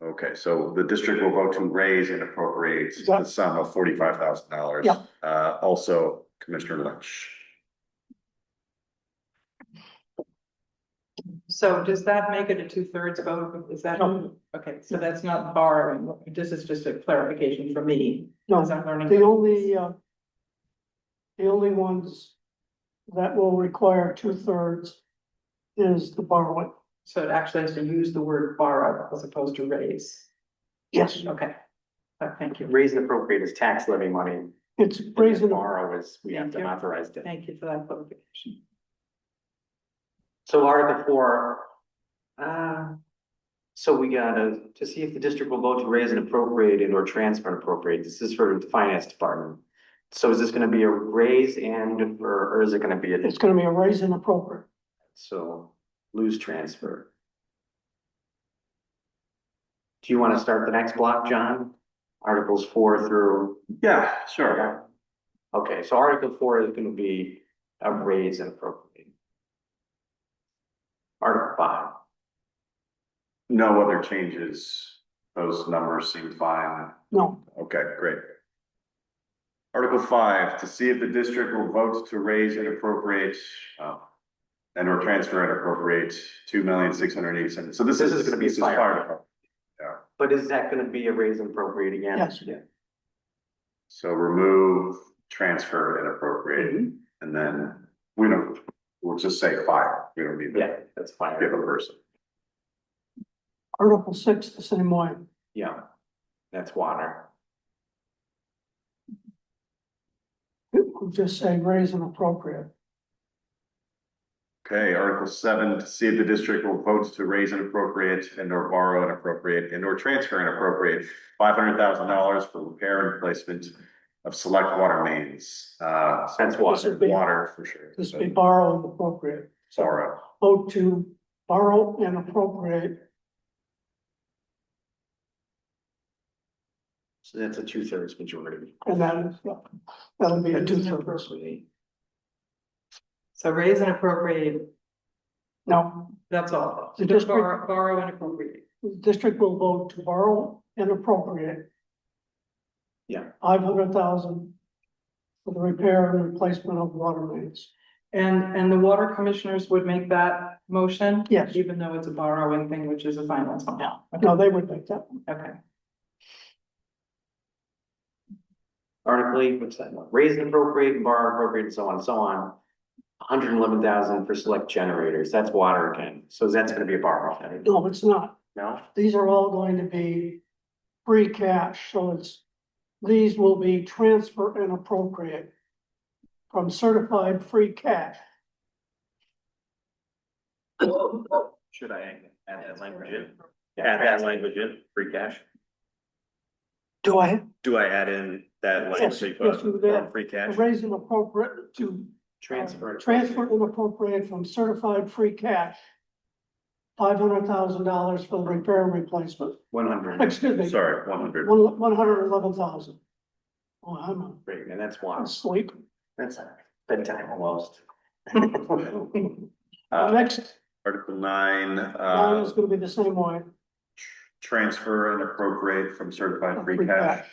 Okay, so the district will vote to raise and appropriate the sum of $45,000. Yeah. Also Commissioner Lynch. So does that make it a 2/3 vote? Is that, No. okay, so that's not borrowing, this is just a clarification for me. No, As I'm learning. the only ones that will require 2/3 is the borrowing. So it actually has to use the word borrow as opposed to raise. Yes, Okay. Thank you. Raise and appropriate is tax levy money. it's And raising, borrow is, we have Thank to you. authorize it. Thank you for that clarification. So Article 4, so we gotta, to see if the district will vote to raise and appropriate and or transfer and appropriate. This is for the finance department. So is this gonna be a raise and, or is it gonna be a, it's gonna be a raise and appropriate. so lose transfer? Do you wanna start the next block, John? Articles 4 through, Yeah, sure. okay, so Article 4 is gonna be a raise and appropriate. Article 5. No other changes. Those numbers seem fine. No, Okay, great. Article 5, to see if the district will vote to raise and appropriate, and or transfer and appropriate $2,687,000. So this is gonna be fire department. But is that gonna be a raise and appropriate again? Yes. Yeah. So remove, transfer and appropriate, and then we'll just say fire. We don't need to Yeah, that's fine. give a person. Article 6, the same way. Yeah, that's water. We'll just say raise and appropriate. Okay, Article 7, to see if the district will vote to raise and appropriate and or borrow and appropriate and or transfer and appropriate $500,000 for repair and replacement of select water mains. That's water. Water for sure. This would be borrow and appropriate. Borrow. Vote to borrow and appropriate. So that's a 2/3 majority. And that'll be a two-thirds. So raise and appropriate, No, that's all. The So just district- borrow and appropriate. the district will vote to borrow and appropriate. Yeah. 500,000 for the repair and replacement of water mains. And the water commissioners would make that motion? Yes. Even though it's a borrowing thing, which is a finance one? Yeah. No, they would make that. Okay. Article 8, what's that one? Raise and appropriate, borrow, appropriate, and so on and so on. 111,000 for select generators. That's water again. So that's gonna be a borrow. Right? No, it's not. No? These are all going to be free cash, so these will be transfer and appropriate from certified free cash. Should I add that language in? Add that language in, free cash? Do I Do I add in that Yes, language? yes, you did. Free cash? raise and appropriate to Transfer. transfer and appropriate from certified free cash? $500,000 for the repair and replacement. 100. Excuse me, Sorry, 100. 111,000. Oh, I'm Great, and that's water. asleep. That's bedtime almost. Next, Article 9, line is gonna be the same way. transfer and appropriate from certified free cash.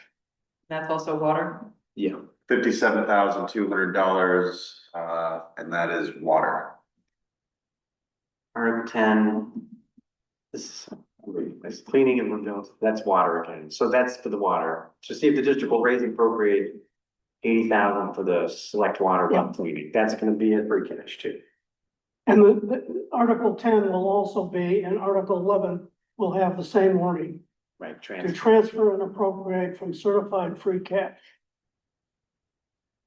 That's also water? Yeah. $57,200, and that is water. Article 10. This is cleaning and windows. That's water again. So that's for the water. So see if the district will raise and appropriate 80,000 for the select water Yeah. run cleaning. That's gonna be a free cash too. And the Article 10 will also be, and Article 11 will have the same wording. Right, To transfer. transfer and appropriate from certified free cash.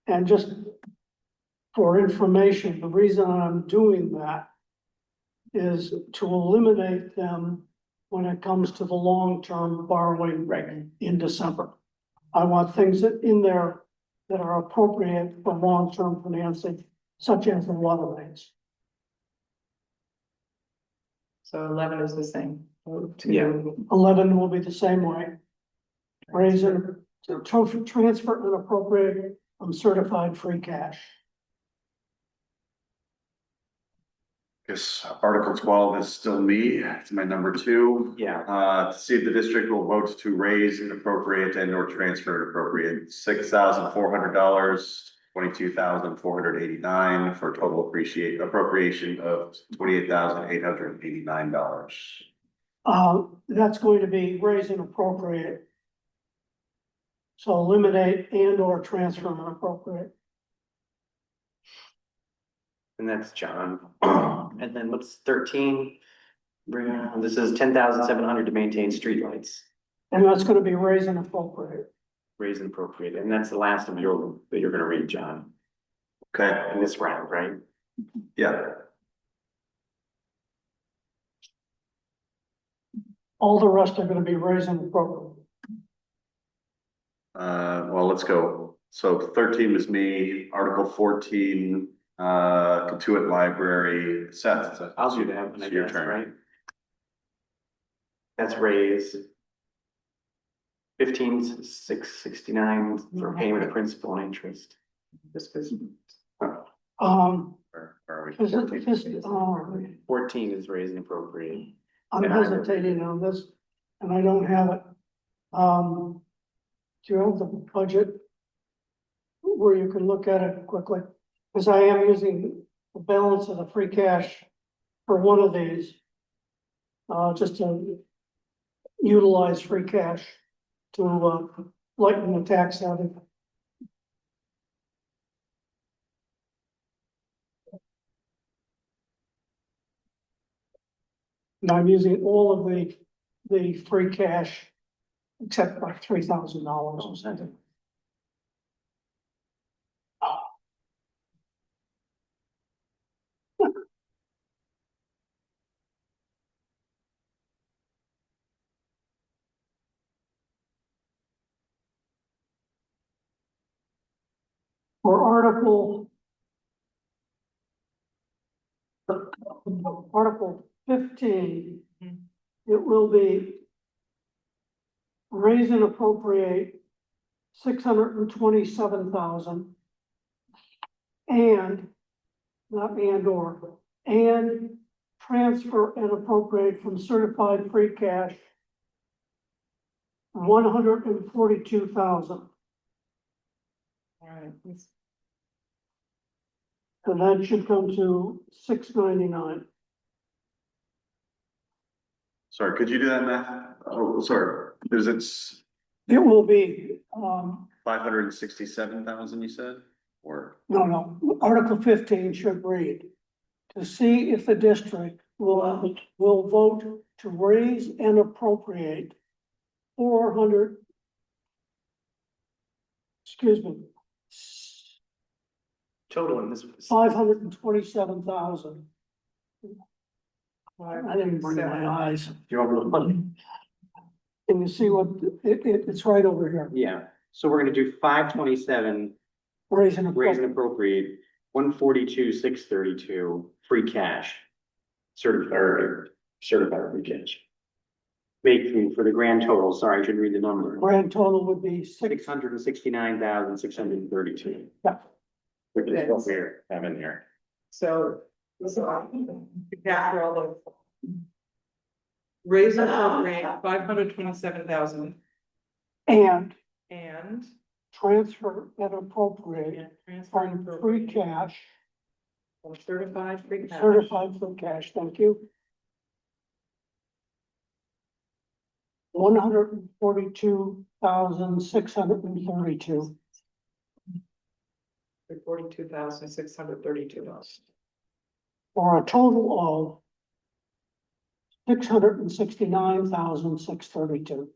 And just for information, the reason I'm doing that is to eliminate them when it comes to the long-term borrowing Right. in December. I want things in there that are appropriate for long-term financing, such as the water mains. So 11 is the same. Yeah. 11 will be the same way. Raise and transfer and appropriate from certified free cash. Guess Article 12 is still me. It's my number 2. Yeah. To see if the district will vote to raise and appropriate and or transfer and appropriate $6,400, $22,489 for a total appropriation of $28,889. That's going to be raise and appropriate. So eliminate and or transfer and appropriate. And that's John. And then what's 13? This is 10,700 to maintain streetlights. And that's gonna be raise and appropriate. Raise and appropriate. And that's the last of your, that you're gonna read, John, Okay, in this round, right? yeah. All the rest are gonna be raise and appropriate. Well, let's go. So 13 was me, Article 14, Katuitt Library, Seth. I'll do that when I It's your guess, turn. right? That's raise. 15,669 for payment of principal and interest. This is. Or are we Is it 14? this, 14 is raise and appropriate. I'm And I will- hesitating on this, and I don't have it. Do you have the budget? Where you can look at it quickly, because I am using the balance of the free cash for one of these. Just to utilize free cash to, lighten the tax levy. And I'm using all of the free cash except like $3,000 or something. For Article 15, it will be raise and appropriate 627,000 and, not and or, and transfer and appropriate from certified free cash 142,000. All right. And that should come to 699. Sorry, could you do that math? Oh, sorry, because it's It will be, 567,000, you said, or? no, Article 15 should read, to see if the district will vote to raise and appropriate 400, excuse me, Total in this. 527,000. I didn't bring my eyes. Do you want me to look? Can you see what, it's right over here. Yeah, so we're gonna do 527, Raise and raise and appropriate. appropriate, 142,632, free cash. Certified free cash. Make for the grand total, sorry, I should read the number. Grand total would be 669,632. Yeah. Which is what we have in here. So, after all the raise and appropriate 527,000 and and transfer and appropriate transfer and from free appropriate cash, from certified free cash. certified free cash, thank you. 142,632. 42,632. For a total of 669,632.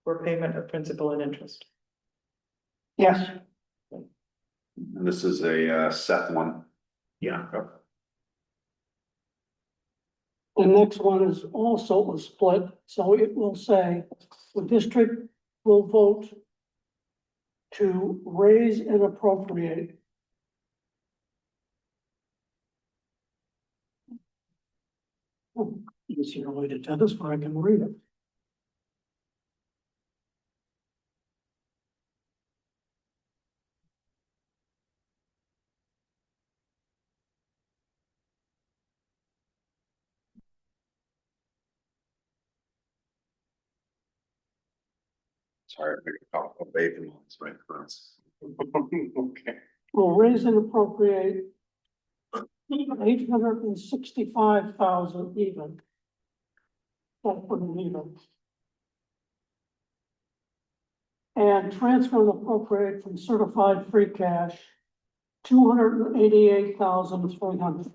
For payment of principal and interest. Yes, And this is a Seth one. Yeah. the next one is also a split, so it will say the district will vote to raise and appropriate easier way to tell this, but I can read it. Sorry, I picked up a bacon on this, right? Okay. Will raise and appropriate 865,000 even. Don't put an even. And transfer and appropriate from certified free cash 288,300.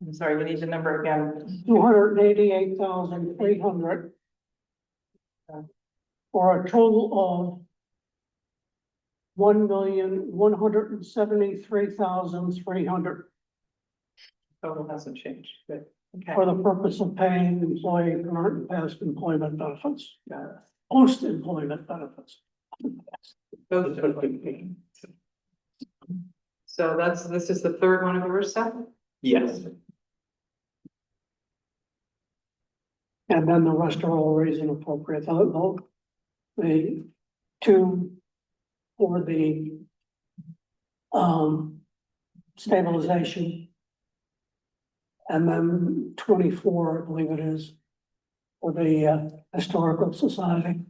I'm sorry, we need the number again. 288,300. For a total of 1,173,300 Total hasn't changed, good, okay. for the purpose of paying employee current and past employment benefits, post-employment benefits. Both of them. So this is the third one of yours, Seth? Yes. And then the rest are all raising appropriate. The two for the stabilization. And then 24, I believe it is, for the Historical Society.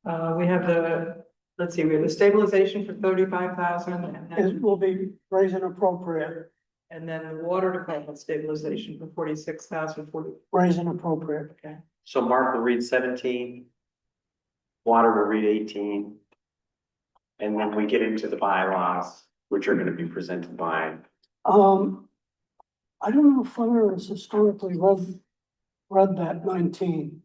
We have let's see, we have the stabilization for 35,000 and then. It will be raising appropriate, And then the water department stabilization for 46,040. raising appropriate. Okay. So Mark will read 17. Water will read 18. And then we get into the bylaws, which are gonna be presented by. I don't know if Fire has historically read that 19.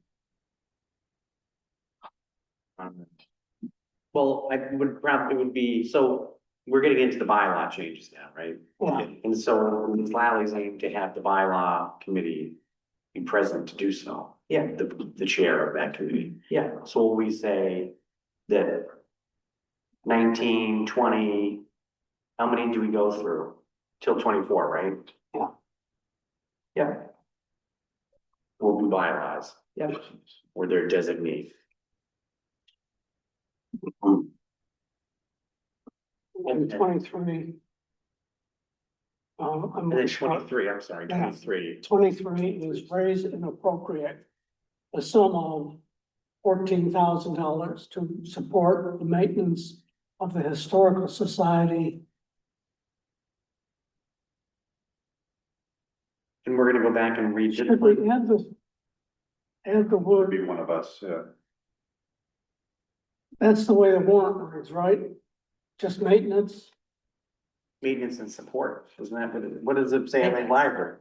Well, I would probably, it would be, so we're getting into the bylaw changes now, right? Yeah. And so it's Lally's aim to have the bylaw committee be present to do so. Yeah. The chair of that committee. Yeah. So will we say that 19, 20, how many do we go through? Till 24, right? Yeah, We'll do bylaws. yeah. Or their designee. And 23. I'm And then not sure. 23, I'm sorry, 23. 23 is raise and appropriate a sum of $14,000 to support the maintenance of the Historical Society. And we're gonna go back and read Should this we one. add the Would word, be one of us, yeah. that's the way the warrant reads, right? Just maintenance? Maintenance and support, isn't that what does it say in the library?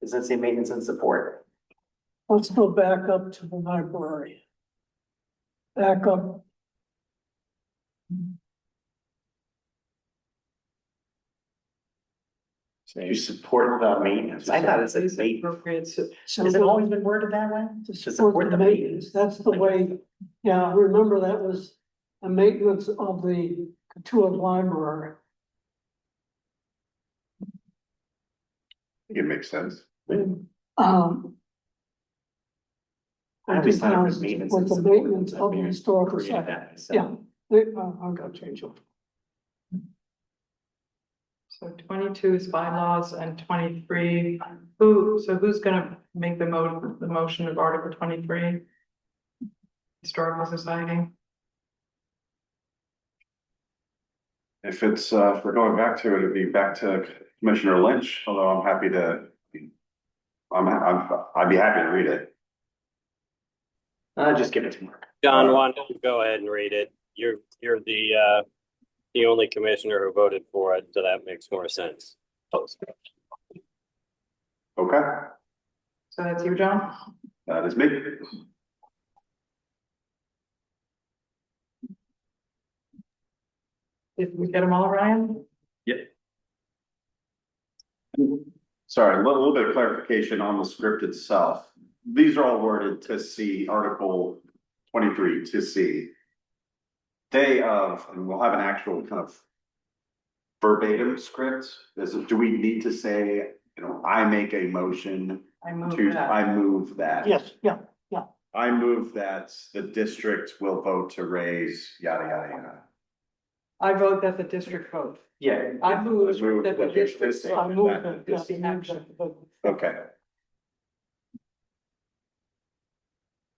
Does that say maintenance and support? Let's go back up to the library. Back up. You support the maintenance. I thought it said maintenance. Appropriate, so Has it always been worded that way? To support support the the maintenance, that's the way, yeah, remember that was the maintenance of the Katuah Library. It makes sense. Um. I always thought it was because maintenance with and the support. maintenance of the Maybe historical create site, that myself. yeah, I'm gonna change it. so 22 is bylaws and 23, who's gonna make the motion of Article 23? Historical Society, If it's, if we're going back to it, it'd be back to Commissioner Lynch, although I'm happy to. I'd be happy to read it. Just give it to Mark. John, why don't you go ahead and read it? You're the only commissioner who voted for it, so that makes more sense. Okay, so that's you, John? that is me. Did we get them all, Ryan? Sorry, a little bit of clarification on the script itself. These are all worded to see Article 23 to see. Day of, and we'll have an actual kind of verbatim script. Do we need to say, I make a motion I move to, that. I move that. Yes, yeah, I move that the district will vote to raise yada, yada, yada. I vote that the district vote. Yeah. I move Move that the that district this- I vote. moved it, This yes, action. Okay,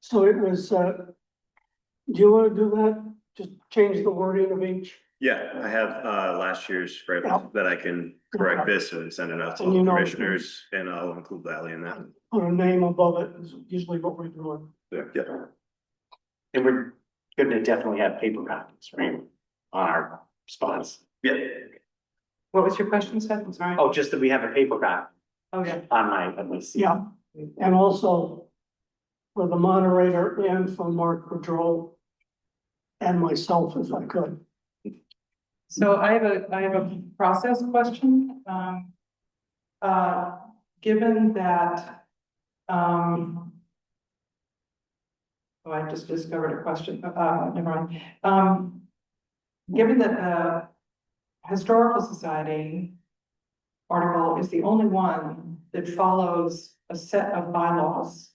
so it was, do you wanna do that? Just change the wording of each, Yeah, I have last year's script Yeah. that I can correct this and send it out to And all you the know- commissioners, and I'll include Lally in that. put a name above it, is usually what we're doing. Yeah. And we're gonna definitely have paper copies, right? On our spots. Yeah. What was your question, Seth? I'm sorry. Oh, just that we have a paper copy Oh, yeah. on my seat. Yeah, and also for the moderator and for Mark Boudreau and myself, if I could. So I have a process question. Given that, oh, I just discovered a question, never mind. Given that the Historical Society article is the only one that follows a set of bylaws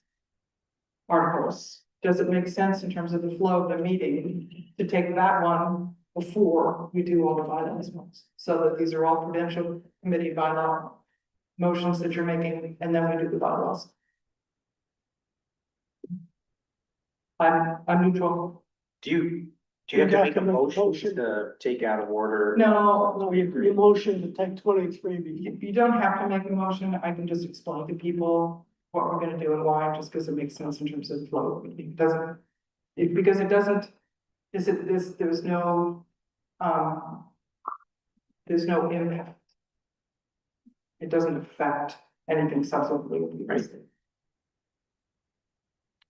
articles, does it make sense in terms of the flow of the meeting to take that one before we do all the bylaws ones? So that these are all Prudential Committee bylaw motions that you're making, and then we do the bylaws. I'm neutral. Do you have to make a Make a motion motion. to take out of order? No, you motion to take 23, You don't have to make a motion, I can just explain to people what we're gonna do and why, just because it makes sense in terms of the flow. It doesn't, because it doesn't, there's no impact. It doesn't affect anything subsequently. Right.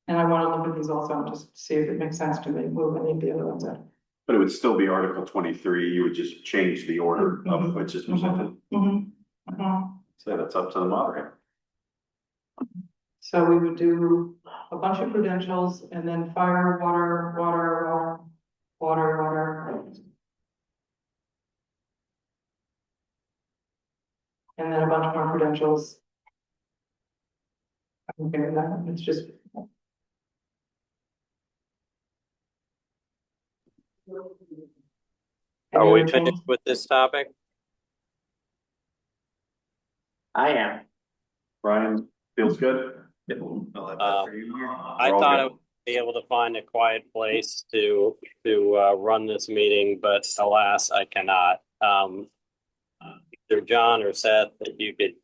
And I wanna look at these also, and just see if it makes sense to move any of the other ones out. but it would still be Article 23. You would just change the order of which is presented. Mhm. Mhm. So that's up to the moderator. So we would do a bunch of credentials and then fire, water. And then a bunch more credentials. I'm okay with that, it's just. Are Any we other finished things? with this topic? I am. Brian, feels good? I thought I would be able to find a quiet place to run this meeting, but alas, I cannot. Either John or Seth, if you could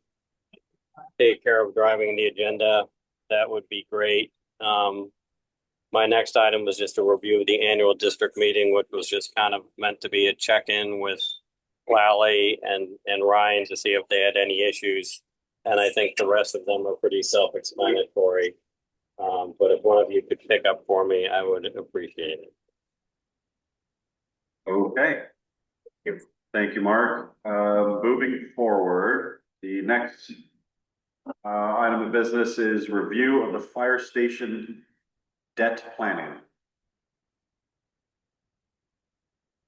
take care of driving the agenda, that would be great. My next item was just a review of the annual district meeting, which was just kind of meant to be a check-in with Lally and Ryan to see if they had any issues. And I think the rest of them are pretty self-explanatory. But if one of you could pick up for me, I would appreciate it. Okay. Thank you, Mark. Moving forward, the next item of business is review of the fire station debt planning.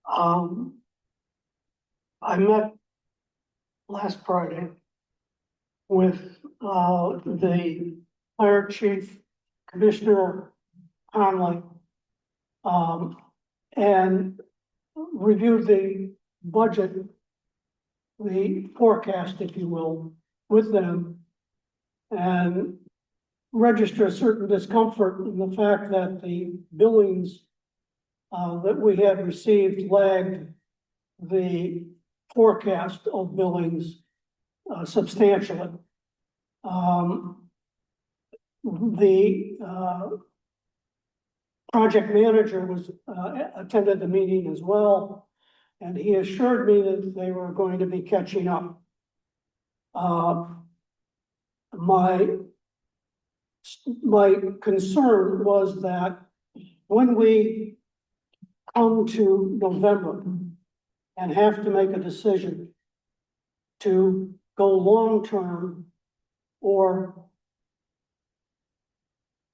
I met last Friday with, the fire chief, Commissioner Conley, and reviewed the budget, the forecast, if you will, with them, and register a certain discomfort in the fact that the billings that we had received lagged the forecast of billings substantially. The project manager was attended the meeting as well, and he assured me that they were going to be catching up. My concern was that when we come to November and have to make a decision to go long-term or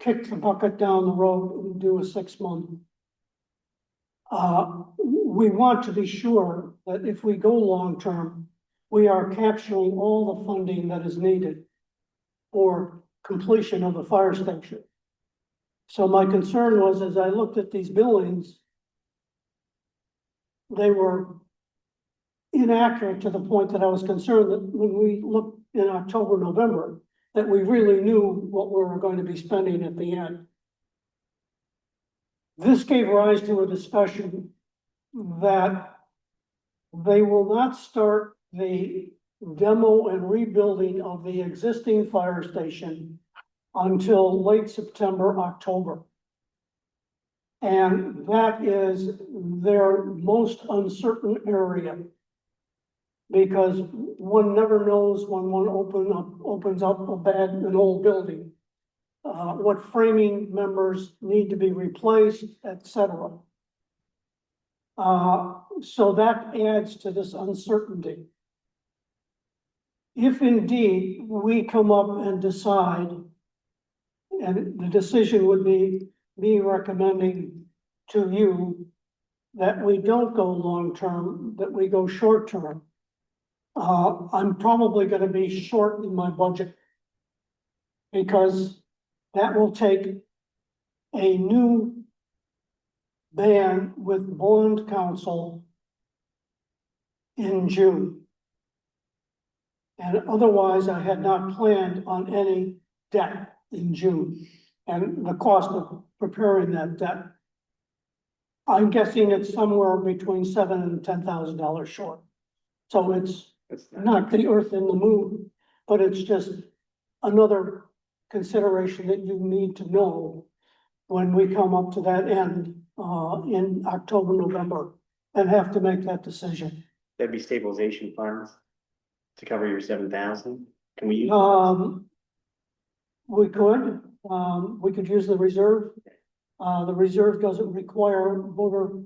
kick the bucket down the road and do a 6-month. We want to be sure that if we go long-term, we are capturing all the funding that is needed for completion of the fire station. So my concern was, as I looked at these billings, they were inaccurate to the point that I was concerned that when we looked in October, November, that we really knew what we were going to be spending at the end. This gave rise to a discussion that they will not start the demo and rebuilding of the existing fire station until late September, October. And that is their most uncertain area, because one never knows when one opens up an old building, what framing members need to be replaced, etc. So that adds to this uncertainty. If indeed we come up and decide, and the decision would be me recommending to you that we don't go long-term, that we go short-term, I'm probably going to be short in my budget, because that will take a new ban with bond counsel in June. And otherwise, I had not planned on any debt in June, and the cost of preparing that debt, I'm guessing it's somewhere between $7,000 and $10,000 short. So it's not the earth and the moon, but it's just another consideration that you need to know when we come up to that end in October, November, and have to make that decision. That'd be stabilization funds to cover your 7,000. Can we use? We could use the reserve. The reserve doesn't require voter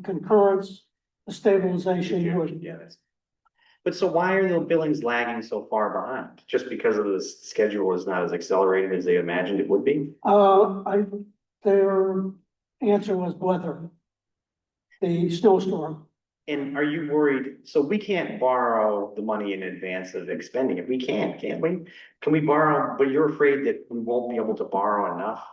concurrence. The stabilization would. Yeah, that's. But so why are the billings lagging so far behind? Just because of the schedule is not as accelerated as they imagined it would be? Their answer was weather. The snowstorm. And are you worried, so we can't borrow the money in advance of expending it? We can't we? Can we borrow, but you're afraid that we won't be able to borrow enough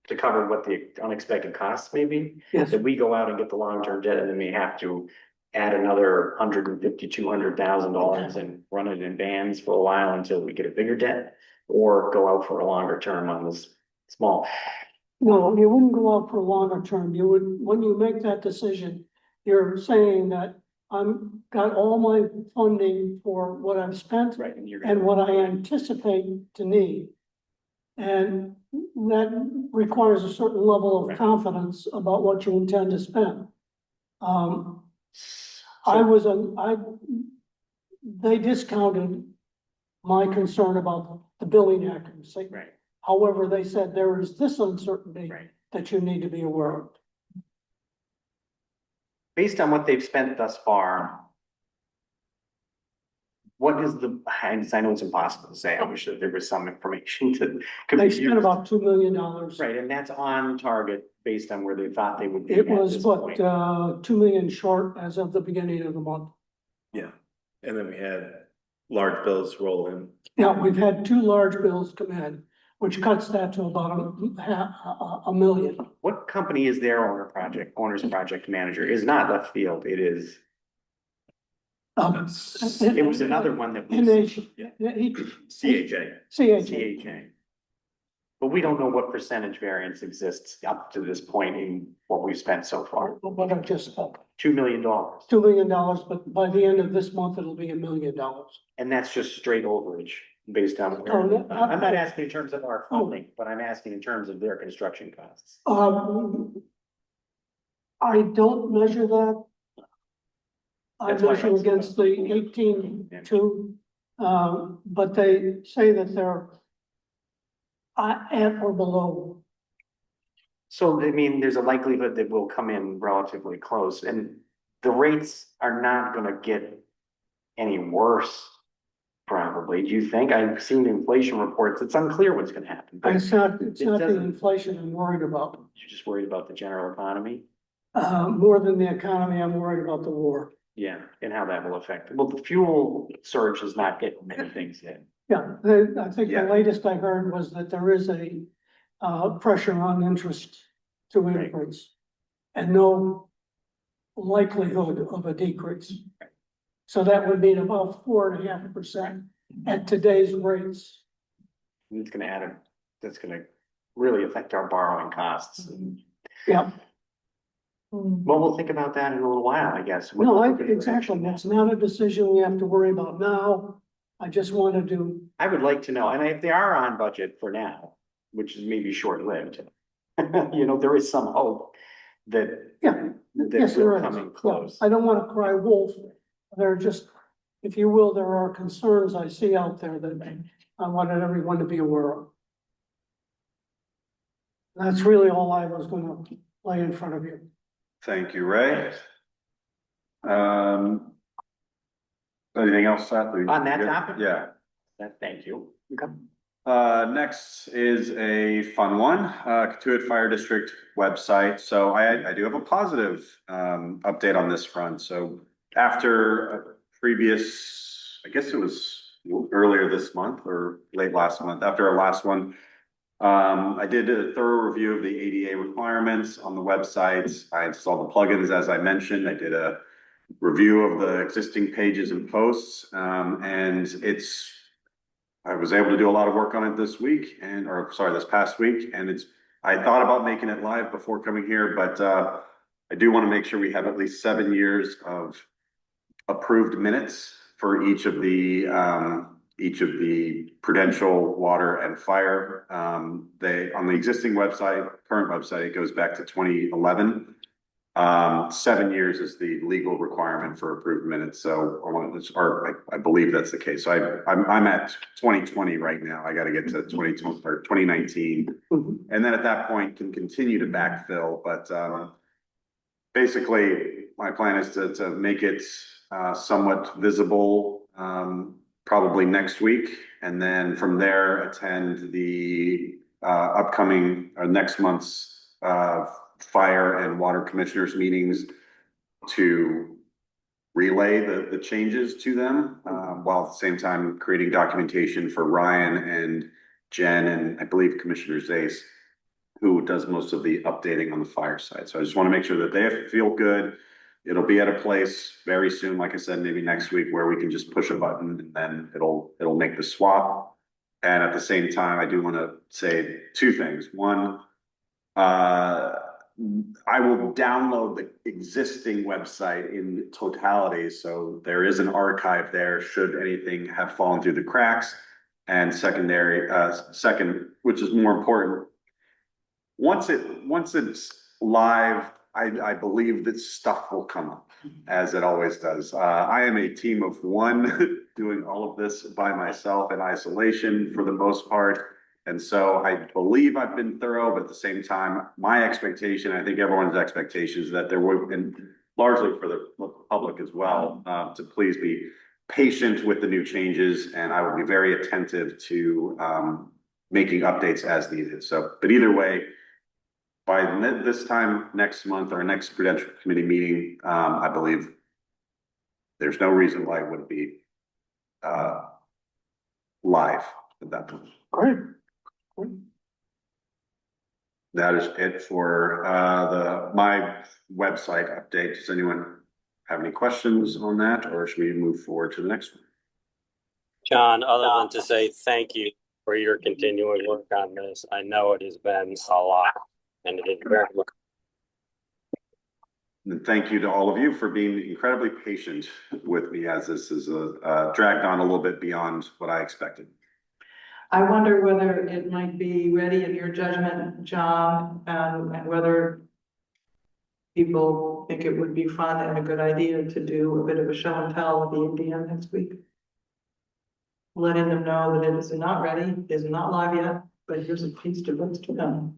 to cover what the unexpected costs may be? Yes, That we go out and get the long-term debt and then we have to add another $150,000-$200,000 and run it in bands for a while until we get a bigger debt? Or go out for a longer term on this small? no, you wouldn't go out for a longer term. You would, when you make that decision, you're saying that I'm got all my funding for what I've spent Right, and you're and gonna, what I anticipate to need. And that requires a certain level of Right. confidence about what you intend to spend. They discounted my concern about the billing accuracy. right, However, they said there is this uncertainty right. that you need to be aware of. Based on what they've spent thus far, what is the, I know it's impossible to say, I wish that there was some information to. could They be spent used. about $2 million. Right, and that's on target based on where they thought they would be. It at was this what, point. 2 million short as of the beginning of the month. Yeah, and then we had large bills roll in. Yeah, we've had 2 large bills come in, which cuts that to about a million. What company is their owner's project manager? Is not left field, it is, it was another one that was CHA. CHA. But we don't know what percentage variance exists up to this point in what we've spent so far. What I just spoke, $2 million. $2 million, but by the end of this month, it'll be $1 million. And that's just straight overage based on. Oh, no, I'm not asking in terms of our funding, but I'm asking in terms of their construction costs. I don't measure that. I That's why I measure asked against about- the 18.2, but they say that they're at or below. So, I mean, there's a likelihood that we'll come in relatively close and the rates are not gonna get any worse. Probably, do you think? I've seen inflation reports. It's unclear what's gonna happen. But It's not the doesn't- inflation I'm worried about. You're just worried about the general economy? More than the economy, I'm worried about the war. Yeah, and how that will affect. Well, the fuel surge is not getting many things in. Yeah, I think the Yeah. latest I heard was that there is a pressure on interest to Right. increase. And no likelihood of a decrease. So that would mean about 4.5% at today's rates. And it's gonna that's gonna really affect our borrowing costs. Yeah, Well, we'll think about that in a little while, I guess. no, exactly, that's not a decision we have to worry about now. I just wanted to, I would like to know, and if they are on budget for now, which is maybe short-lived, you know, there is some hope that yeah, yes, we're there is. coming Yeah, close. I don't want to cry wolf. There are just, if you will, there are concerns I see out there that I wanted everyone to be aware of. That's really all I was gonna lay in front of you. Thank you, Ray. Anything else, Seth? On that topic? Yeah. Thank you. Next is a fun one, Katuitt Fire District website. So I do have a positive, update on this front. So after a previous, I guess it was earlier this month or late last month, after our last one, I did a thorough review of the ADA requirements on the website. I installed the plugins, as I mentioned. I did a review of the existing pages and posts, and I was able to do a lot of work on it this past week, and I thought about making it live before coming here, but I do want to make sure we have at least 7 years of approved minutes for each of the Prudential, water and fire. On the existing website, current website, it goes back to 2011. 7 years is the legal requirement for approved minutes, so I believe that's the case. So I'm at 2020 right now. I gotta get to 2020 or 2019. And then at that point can continue to backfill, but basically my plan is to make it somewhat visible probably next week. And then from there, attend the upcoming next month's fire and water commissioners meetings to relay the changes to them, while at the same time creating documentation for Ryan and Jen and I believe Commissioner Zace, who does most of the updating on the fire side. So I just want to make sure that they feel good. It'll be at a place very soon, like I said, maybe next week, where we can just push a button and then it'll make the swap. And at the same time, I do want to say two things. One, I will download the existing website in totality, so there is an archive there should anything have fallen through the cracks. And second, which is more important, once it's live, I believe that stuff will come up, as it always does. I am a team of one doing all of this by myself in isolation for the most part. And so I believe I've been thorough, but at the same time, my expectation, I think everyone's expectation is that there would, and largely for the public as well, to please be patient with the new changes. And I will be very attentive to making updates as needed. So, but either way, by this time next month, our next Prudential Committee meeting, I believe there's no reason why it wouldn't be live at that point. Great. That is it for my website update. Does anyone have any questions on that, or should we move forward to the next one? John, other than to say thank you for your continuing work on this, I know it has been a lot, and it is very much. And thank you to all of you for being incredibly patient with me, as this is dragged on a little bit beyond what I expected. I wonder whether it might be ready in your judgment, John, and whether people think it would be fun and a good idea to do a bit of a show and tell with the ADM next week. Letting them know that it is not ready, is not live yet, but here's a piece of what's to come.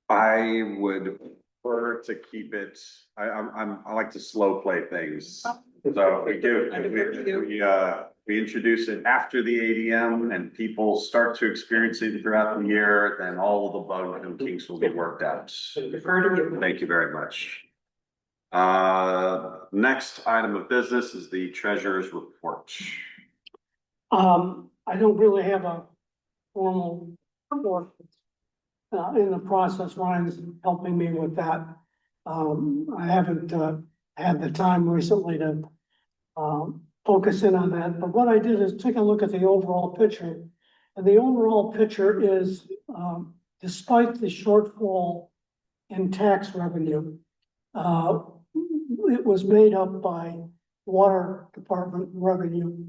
I would prefer to keep it. I like to slow play things. So we introduce it after the ADM and people start to experience it throughout the year, then all of the bugs and kinks will get worked out. Defer to you. Thank you very much. Next item of business is the treasurer's report. I don't really have a formal report. In the process, Ryan's helping me with that. I haven't had the time recently to focus in on that, but what I did is take a look at the overall picture. And the overall picture is, despite the shortfall in tax revenue, it was made up by water department revenue.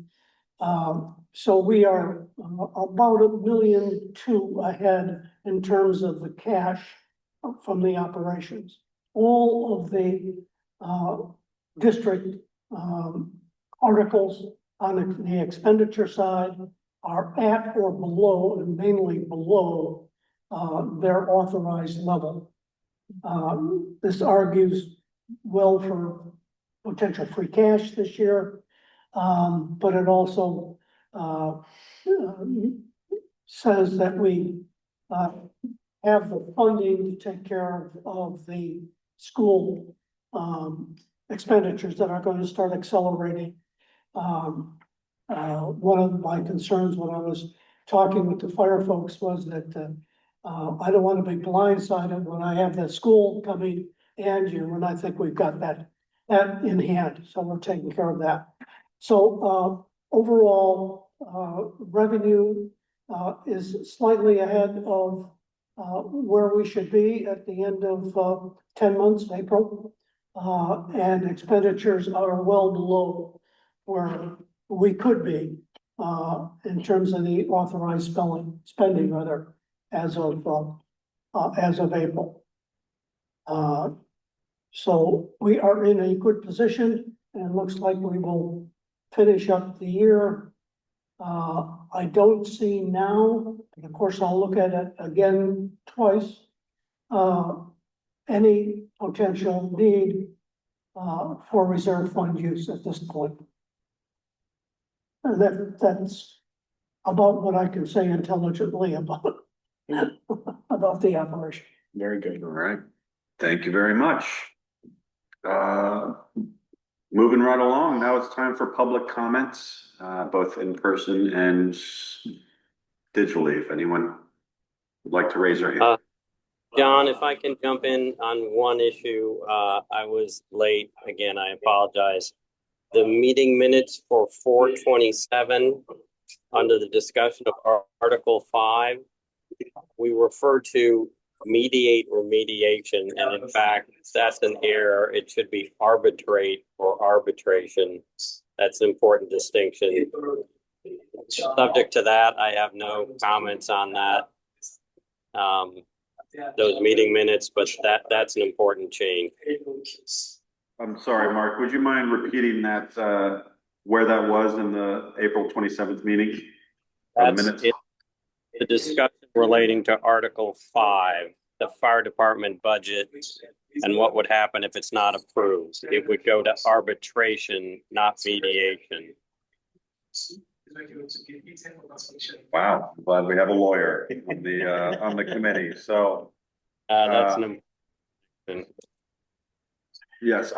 So we are about $1.2 million ahead in terms of the cash from the operations. All of the district articles on the expenditure side are at or below, and mainly below, their authorized level. This argues well for potential free cash this year, but it also says that we have the funding to take care of the school expenditures that are going to start accelerating. One of my concerns when I was talking with the fire folks was that I don't want to be blindsided when I have the school coming and you, and I think we've got that in hand, so we're taking care of that. So overall, revenue is slightly ahead of where we should be at the end of 10 months, April. And expenditures are well below where we could be in terms of the authorized spending rather, as of April. So we are in a good position, and it looks like we will finish up the year. I don't see now, and of course I'll look at it again twice, any potential need for reserve fund use at this point. That's about what I can say intelligently about, about the operation. Very good. All right, thank you very much. Moving right along, now it's time for public comments, both in person and digitally, if anyone would like to raise their hand. John, if I can jump in on one issue, I was late. Again, I apologize. The meeting minutes for 4/27, under the discussion of Article 5, we refer to mediate or mediation, and in fact, that's an error. It should be arbitrate or arbitration. That's an important distinction. Subject to that, I have no comments on that. Those meeting minutes, but that's an important change. I'm sorry, Mark, would you mind repeating that, where that was in the April 27th meeting? That's it. The discussion relating to Article 5, the fire department budget, and what would happen if it's not approved. It would go to arbitration, not mediation. Wow, I'm glad we have a lawyer on the committee, so. That's an important. Yes,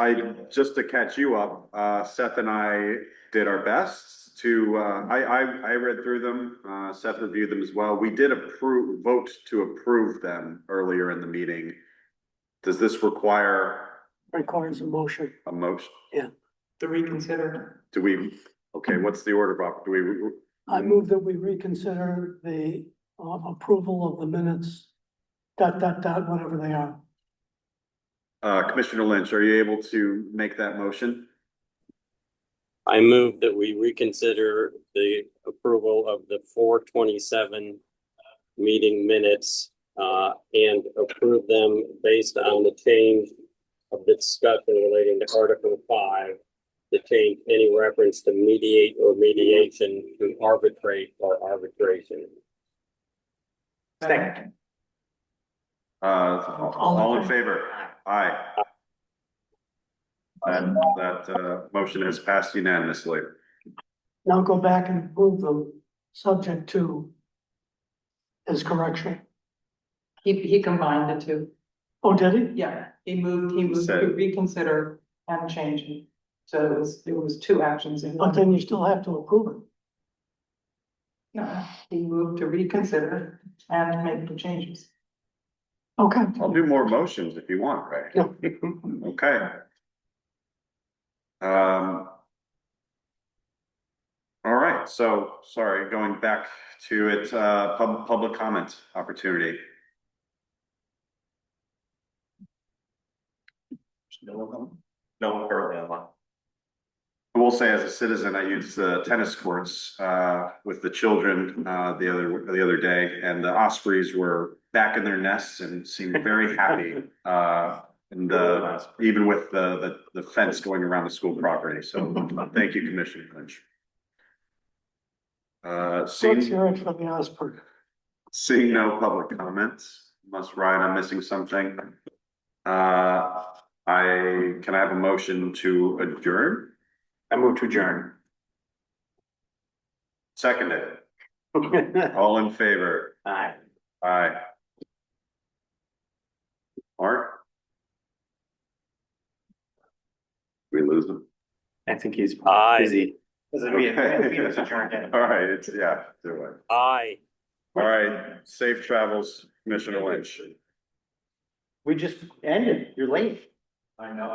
just to catch you up, Seth and I did our best to, I read through them, Seth reviewed them as well. We did vote to approve them earlier in the meeting. Does this require Requires a motion. a motion? To reconsider. Do we, okay, what's the order of, do we? I move that we reconsider the approval of the minutes, whatever they are. Commissioner Lynch, are you able to make that motion? I move that we reconsider the approval of the 4/27 meeting minutes and approve them based on the change of the discussion relating to Article 5, to change any reference to mediate or mediation to arbitrate or arbitration. Second. All in favor? Aye. And that motion has passed unanimously. Now go back and approve them, subject to his correction. He combined the two. Oh, did he? Yeah, he moved Said- to reconsider and change it. So it was two actions in But one. then you still have to approve it. No, he moved to reconsider and make the changes. Okay. I'll do more motions if you want, Ray. No. Okay. All right, so, sorry, going back to it, public comment opportunity. No, currently online. I will say, as a citizen, I used the tennis courts with the children the other day, and the ospreys were back in their nests and seemed very happy. And even with the fence going around the school property. So thank you, Commissioner Lynch. Let's hear Seeing it from the Osprey. no public comments, unless Ryan, I'm missing something. Can I have a motion to adjourn? I move to adjourn. Seconded. All in favor? Aye. Aye. Mark? We lose him? I think he's Aye. busy. Doesn't mean Okay. it's adjourned yet. All right, it's, yeah, do it. Aye. All right, safe travels, Commissioner Lynch. We just ended. You're late. I know.